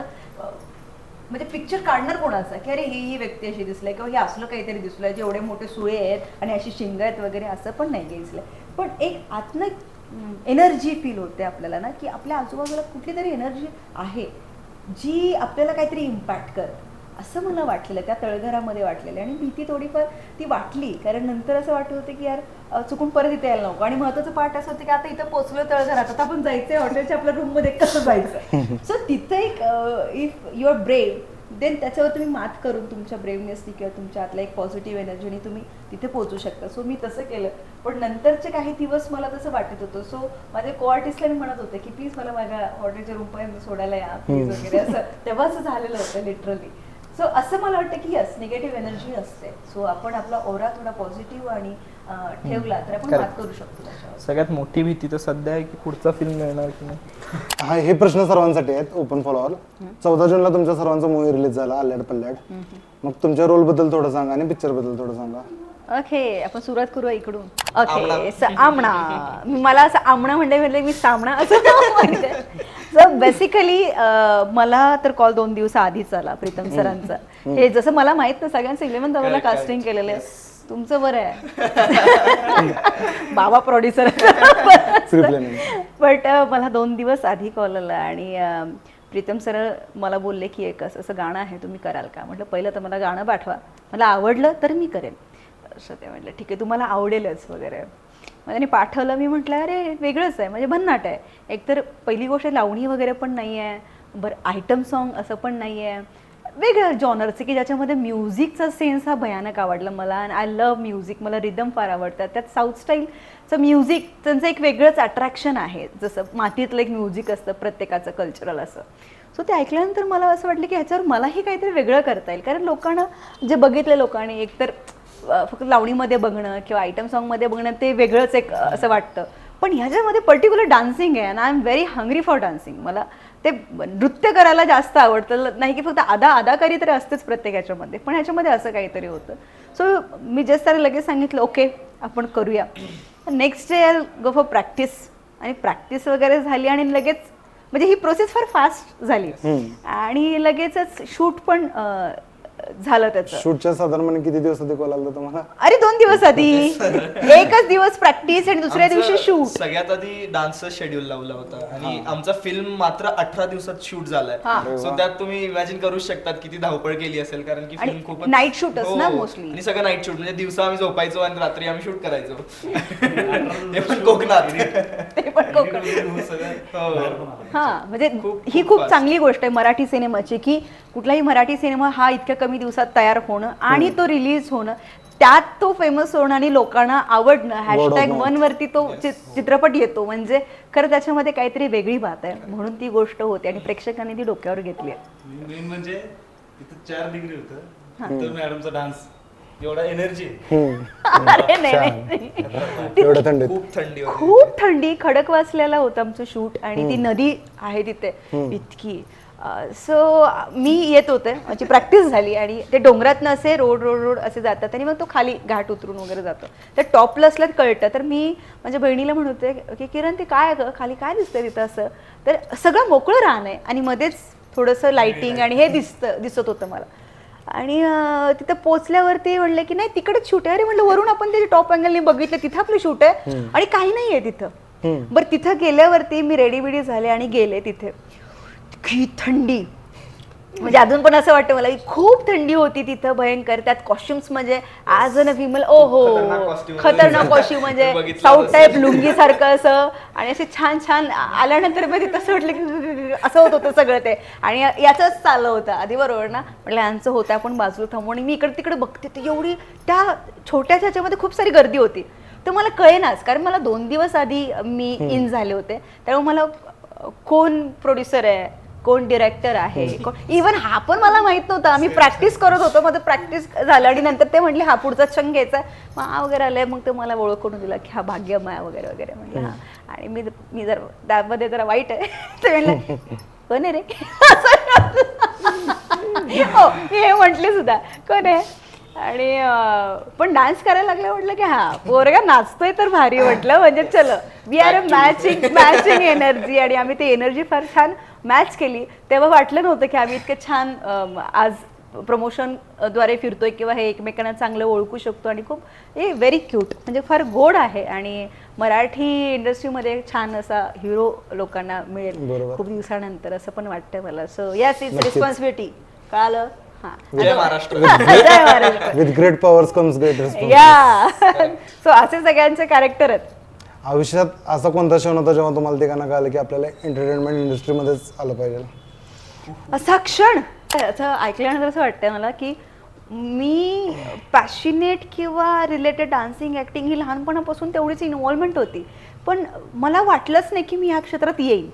म्हणजे पिक्चर काढणार कोणाचा की अरे ही व्यक्ती अशी दिसलाय किंवा हे असलं काहीतरी दिसलंय, जे एवढे मोठे सुळे आहेत आणि अशी शिंग आहेत वगैरे, असं पण नाही दिसलंय. पण एक आतनं एनर्जी फील होते आपल्याला ना की आपल्या आजूबाजूला कुठली तरी एनर्जी आहे जी आपल्याला काहीतरी इम्पॅक्ट करते, असं मला वाटलेलं त्या तळघरामध्ये वाटलेलं. आणि भीती थोडीफार ती वाटली, कारण नंतर असं वाटत होतं की यार चुकून परत इथे यायला नको. आणि महत्वाचं पार्ट असं होतं की आता इथं पोचलो तळघरात, आता आपण जायचंय हॉटेलच्या आपल्या रूममध्ये, कसं जायचं. सो तिथे एक if you are brave then त्याच्यावर तुम्ही मात करून तुमच्या ब्रेवनेसनी किंवा तुमच्या आतल्या एक पॉझिटिव्ह एनर्जीने तुम्ही तिथे पोहोचू शकता. सो मी तसं केलं. पण नंतरचे काही दिवस मला तसं वाटत होतं. सो माझे को आर्टिस्टला मी म्हणत होते की प्लीज मला माझ्या हॉटेलच्या रूमपर्यंत सोडायला या प्लीज वगैरे, असं तेव्हा असं झालेलं होतं लिटरली. सो असं मला वाटतं की यस निगेटिव्ह एनर्जी असते. सो आपण आपला ओरा थोडा पॉझिटिव्ह आणि ठेवला तर आपण मात करू शकतो. सगळ्यात मोठी भीती तर सध्या आहे की पुढचा फिल्म मिळणार की नाही. हा, हे प्रश्न सर्वांसाठी आहेत ओपन फॉर ऑल. 14 जूनला तुमच्या सर्वांचा मूवी रिलीज झाला आल्याड पल्ल्याड. मग तुमच्या रोल बद्दल थोडं सांगा आणि पिक्चर बद्दल थोडं सांगा. ओके, आपण सुरुवात करूया इकडून. ओके आमणा मला असं आमणा म्हणजे मी सामणा असं म्हणते. सो बेसिकली मला तर कॉल 2 दिवस आधीच आला प्रीतम सरांचा. हे जसं मला माहित ना सगळ्यांचं 11th आम्हाला कास्टिंग केलेलं आहे. तुमचं बरं आहे बाबा प्रोड्युसर. बट मला 2 दिवस आधी कॉल आला आणि प्रीतम सर मला बोलले की एक असं गाणं आहे तुम्ही कराल का. म्हटलं पहिलं तर मला गाणं पाठवा, मला आवडलं तर मी करेन. असं ते म्हटलं ठीक आहे तुम्हाला आवडेलच वगैरे. मग त्यांनी पाठवलं. मी म्हटलं अरे वेगळंच आहे म्हणजे भन्नाट आहे. एकतर पहिली गोष्ट लावणी वगैरे पण नाही आहे, बरं आयटम सॉन्ग असं पण नाही आहे, वेगळं जॉनरचं की ज्याच्यामध्ये म्युझिकचा सेन्स हा भयानक आवडला मला. आणि आय लव्ह म्युझिक, मला रिदम फार आवडतात. त्यात साऊथ स्टाईलचं म्युझिक त्यांचं एक वेगळंच अट्रॅक्शन आहे, जसं मातीतलं एक म्युझिक असतं प्रत्येकाचं कल्चरल असं. सो ते ऐकल्यानंतर मला असं वाटलं की ह्याच्यावर मलाही काहीतरी वेगळं करता येईल. कारण लोकांना जे बघितलं लोकांनी एकतर फक्त लावणीमध्ये बघणं किंवा आयटम सॉन्गमध्ये बघणं ते वेगळंच एक असं वाटतं. पण ह्याच्यामध्ये पर्टिक्युलर डान्सिंग आहे and I am very hungry for dancing. मला ते नृत्य करायला जास्त आवडतं. नाही की फक्त अदाकारी तरी असतेच प्रत्येक ह्याच्यामध्ये, पण ह्याच्यामध्ये असं काहीतरी होतं. सो मी जस्ट त्याला लगेच सांगितलं ओके आपण करूया. Next day I go for practice. आणि प्रॅक्टिस वगैरे झाली आणि लगेच म्हणजे ही प्रोसेस फार फास्ट झाली आणि लगेचच शूट पण झालं त्याचं. शूटच्या साधारणपणे किती दिवस आधी कॉल आला तुम्हाला. अरे 2 दिवस आधी. एकच दिवस प्रॅक्टिस आणि दुसऱ्या दिवशी शूट. सगळ्यात आधी डान्सचा शेड्यूल लावला होता आणि आमचा फिल्म मात्र 18 दिवसात शूट झालाय. सो त्यात तुम्ही इमॅजिन करू शकतात किती धावपळ केली असेल कारण की फिल्म खूप नाईट शूटच ना मोस्टली. आणि सगळं नाईट शूट म्हणजे दिवसा आम्ही झोपायचो आणि रात्री आम्ही शूट करायचो. ते पण कोकणात. ते पण हा म्हणजे ही खूप चांगली गोष्ट आहे मराठी सिनेमाची की कुठलाही मराठी सिनेमा हा इतक्या कमी दिवसात तयार होणं आणि तो रिलीज होणं, त्यात तो फेमस होणं आणि लोकांना आवडणं. #1 वरती तो चित्रपट येतो म्हणजे खरं त्याच्यामध्ये काहीतरी वेगळी बात आहे. म्हणून ती गोष्ट होते आणि प्रेक्षकांनी ती डोक्यावर घेतली आहे. मेन म्हणजे तिथं 4 डिग्री होतं तर मॅडमचा डान्स एवढा एनर्जी. अरे नाही खूप थंडी खडकवासल्याला होतं आमचं शूट आणि ती नदी आहे तिथे इतकी. सो मी येत होते, माझी प्रॅक्टिस झाली आणि ते डोंगरातनं असे रोड असे जातात आणि मग तो खाली घाट उतरून वगैरे जातो. तर टॉपला असल्यात कळतं. तर मी माझ्या बहिणीला म्हणते की किरण ते काय ग खाली काय दिसतंय तिथं असं. तर सगळं मोकळं रान आहे आणि मध्येच थोडंसं लाइटिंग आणि हे दिसत होतं मला. आणि तिथं पोचल्यावरती म्हणलं की नाही तिकडेच शूट आहे. अरे म्हणलं वरून आपण ते टॉप अँगलनी बघितलं तिथं आपलं शूट आहे आणि काही नाही आहे तिथं. बरं तिथं गेल्यावरती मी रेडी झाले आणि गेले तिथे. इतकी थंडी म्हणजे अजून पण असं वाटतं मला खूप थंडी होती तिथं भयंकर. त्यात कॉस्ट्युम्स म्हणजे ॲज अन अ फिमेल ओहो खतरनाक कॉस्ट्युम म्हणजे साऊथ टाईप लुंगी सारखं असं आणि असे छान आल्यानंतर मग तिथं असं वाटलं की असं होत होतं सगळं ते. आणि याचंच चाललं होतं आधी बरोबर ना. म्हटलं यांचं होतं आपण बाजूला थांबू आणि मी इकडे तिकडे बघते तर एवढी त्या छोट्या ह्याच्यामध्ये खूप सारी गर्दी होती. तर मला कळेनाच कारण मला 2 दिवस आधी मी इन झाले होते त्यामुळे मला कोण प्रोड्युसर आहे कोण डिरेक्टर आहे इव्हन हा पण मला माहित नव्हता. आम्ही प्रॅक्टिस करत होतो. माझं प्रॅक्टिस झालं आणि नंतर ते म्हटले हा पुढचा छंग घ्यायचा मग हा वगैरे आलाय. मग ते मला ओळख करून दिला की हा भाग्यमय वगैरे वगैरे म्हटलं हा. आणि मी जर त्यामध्ये जरा वाईट आहे ते म्हणलं कोण आहे रे हो मी हे म्हटले सुद्धा कोण आहे. आणि पण डान्स करायला लागलं म्हटलं की हा पोरगा नाचतोय तर भारी म्हटलं म्हणजे चलो we are a matching energy. आणि आम्ही ती एनर्जी फार छान मॅच केली. तेव्हा वाटलं नव्हतं की आम्ही इतकं छान आज प्रमोशन द्वारे फिरतोय किंवा हे एकमेकांना चांगलं ओळखू शकतो. आणि खूप हे व्हेरी क्यूट म्हणजे फार गोड आहे आणि मराठी इंडस्ट्रीमध्ये छान असा हिरो लोकांना मिळेल खूप दिवसानंतर असं पण वाटतं मला. सो यस इट्स रिस्पॉन्सिबिलिटी कळालं. जय Maharashtra. With great powers comes great responsibility. या सो असे सगळ्यांचे कॅरेक्टर आहेत. आयुष्यात असा कोणता क्षण होता जेव्हा तुम्हाला ते गाणं कळलं की आपल्याला एंटरटेनमेंट इंडस्ट्रीमध्येच आलं पाहिजे. असा क्षण असं ऐकल्यानंतर असं वाटतंय मला की मी पॅशनेट किंवा रिलेटेड डान्सिंग ॲक्टिंग ही लहानपणापासून तेवढीच इन्व्हॉल्वमेंट होती पण मला वाटलंच नाही की मी ह्या क्षेत्रात येईल.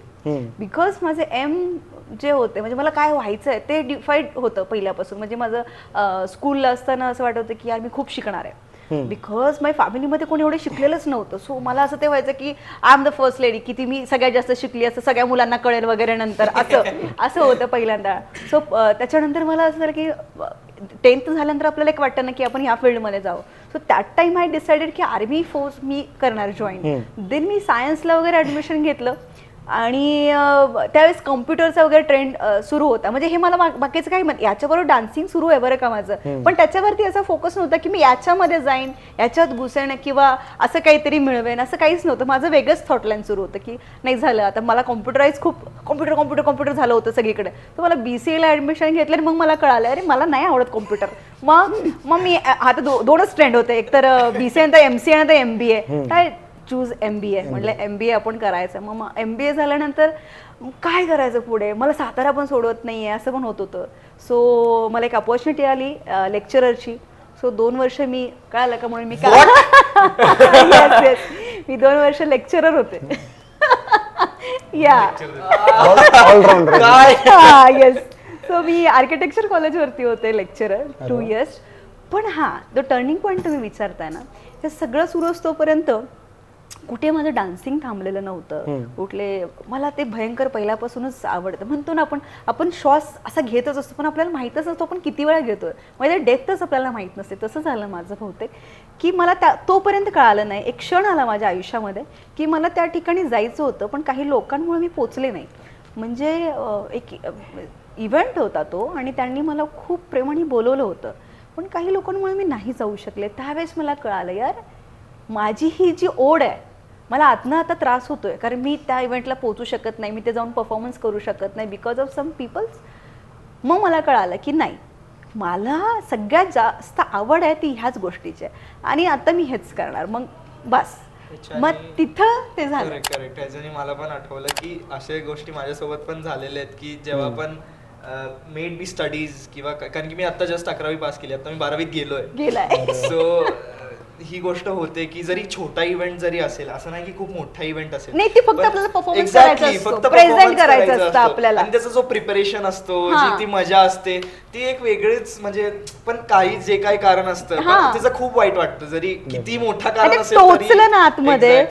बिकॉज माझे एम जे होते म्हणजे मला काय व्हायचं आहे ते डिफाईड होतं पहिल्यापासून. म्हणजे माझं स्कूलला असताना असं वाटत होतं की यार मी खूप शिकणार आहे बिकॉज माझ्या फॅमिलीमध्ये कोणी एवढं शिकलेलंच नव्हतं. सो मला असं ते व्हायचं की I am the first lady की ती मी सगळ्यात जास्त शिकली असं सगळ्या मुलांना कळेल वगैरे नंतर असं होतं पहिल्यांदा. सो त्याच्यानंतर मला असं झालं की 10th झाल्यानंतर आपल्याला एक वाटतं ना की आपण ह्या फील्डमध्ये जावं. So that time I decided की आर्मी फोर्स मी करणार जॉईन. देन मी सायन्सला वगैरे ॲडमिशन घेतलं आणि त्यावेळेस कम्प्युटरचा वगैरे ट्रेंड सुरू होता. म्हणजे हे मला बाकीचं काही याच्याबरोबर डान्सिंग सुरू आहे बरं का माझं, पण त्याच्यावरती असा फोकस नव्हता की मी याच्यामध्ये जाईन, याच्यात घुसेन किंवा असं काहीतरी मिळवेन, असं काहीच नव्हतं. माझं वेगळंच थॉटलाईन सुरू होतं की नाही झालं आता मला कॉम्प्युटराईज खूप कॉम्प्युटर झालं होतं सगळीकडे. तर मला BCAला ॲडमिशन घेतलं आणि मग मला कळालं अरे मला नाही आवडत कॉम्प्युटर. मग मी आता दोनच ट्रेंड होते, एक तर BCA नंतर MCA नंतर MBA. काय चूज MBA म्हटलं MBA आपण करायचं. मग MBA झाल्यानंतर काय करायचं पुढे, मला सातारा पण सोडवत नाहीये असं पण होत होतं. सो मला एक अपॉर्च्युनिटी आली लेक्चररची. सो 2 वर्ष मी कळालं का म्हणून मी मी 2 वर्ष लेक्चरर होते. या येस. सो मी आर्किटेक्चर कॉलेजवरती होते लेक्चरर 2 इयर्स. पण हां, तो टर्निंग पॉईंट तुम्ही विचारताय ना, ते सगळं सुरू असतोपर्यंत कुठे माझं डान्सिंग थांबलेलं नव्हतं. कुठले मला ते भयंकर पहिल्यापासूनच आवडतं. म्हणतो ना आपण श्वास असा घेतच असतो पण आपल्याला माहीतच नसतो आपण किती वेळा घेतोय, म्हणजे डेप्थच आपल्याला माहीत नसते. तसं झालं माझं बहुतेक की मला तोपर्यंत कळालं नाही. एक क्षण आला माझ्या आयुष्यामध्ये की मला त्या ठिकाणी जायचं होतं पण काही लोकांमुळे मी पोचले नाही. म्हणजे एक इव्हेंट होता तो आणि त्यांनी मला खूप प्रेमाने बोलवलं होतं पण काही लोकांमुळे मी नाही जाऊ शकले. त्यावेळेस मला कळालं यार माझी ही जी ओढ आहे मला आतनं आता त्रास होतोय कारण मी त्या इव्हेंटला पोहोचू शकत नाही, मी ते जाऊन परफॉर्मन्स करू शकत नाही बिकॉज ऑफ सम पीपल्स. मग मला कळालं की नाही मला सगळ्यात जास्त आवड आहे ती ह्याच गोष्टीची आहे आणि आता मी हेच करणार. मग बस मग तिथं ते झालं. करेक्ट. ह्याच्याने मला पण आठवलं की अशा गोष्टी माझ्यासोबत पण झालेल्या आहेत की जेव्हा पण मेड बी स्टडीज किंवा कारण की मी आता जस्ट 11वी पास केली, आता मी 12वीत गेलाय. सो ही गोष्ट होते की जरी छोटा इव्हेंट जरी असेल असं नाही की खूप मोठा इव्हेंट असेल नाही, ती फक्त आपल्याला परफॉर्मन्स करायचा असतो, प्रेझेंट करायचं असतं आपल्याला आणि त्याचा जो प्रिपरेशन असतो जी ती मजा असते ती एक वेगळीच. म्हणजे पण काही जे काही कारण असतं त्याचं खूप वाईट वाटतं जरी किती मोठा कारण असेल टोचलं ना आतमध्ये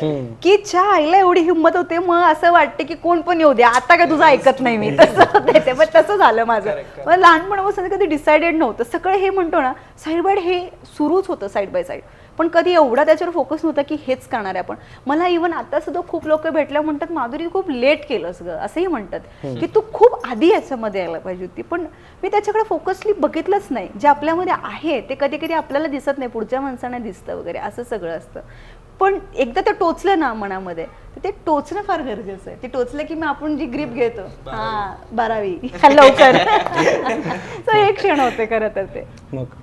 की च्या आईला एवढी हिंमत होते. मग असं वाटते की कोण पण येऊ द्या आता काय तुझं ऐकत नाही मी, तसं देते. पण तसं झालं माझं. मला लहानपणापासून कधी डिसाइडेड नव्हतं. सगळं हे म्हणतो ना साईड बाय हे सुरूच होतं साईड बाय साईड, पण कधी एवढा त्याच्यावर फोकस नव्हता की हेच करणार आहे आपण. मला इव्हन आता सुद्धा खूप लोक भेटल्या म्हणतात माधुरी खूप लेट केलंस ग असंही म्हणतात की तू खूप आधी याच्यामध्ये यायला पाहिजे होती. पण मी त्याच्याकडे फोकसली बघितलंच नाही. जे आपल्यामध्ये आहे ते कधी कधी आपल्याला दिसत नाही, पुढच्या माणसांना दिसतं वगैरे असं सगळं असतं. पण एकदा ते टोचलं ना मनामध्ये तर ते टोचणं फार गरजेचं आहे. ते टोचलं की मग आपण जी ग्रीप घेतो 12वी लवकर. तर एक क्षण होते खरं तर ते. मग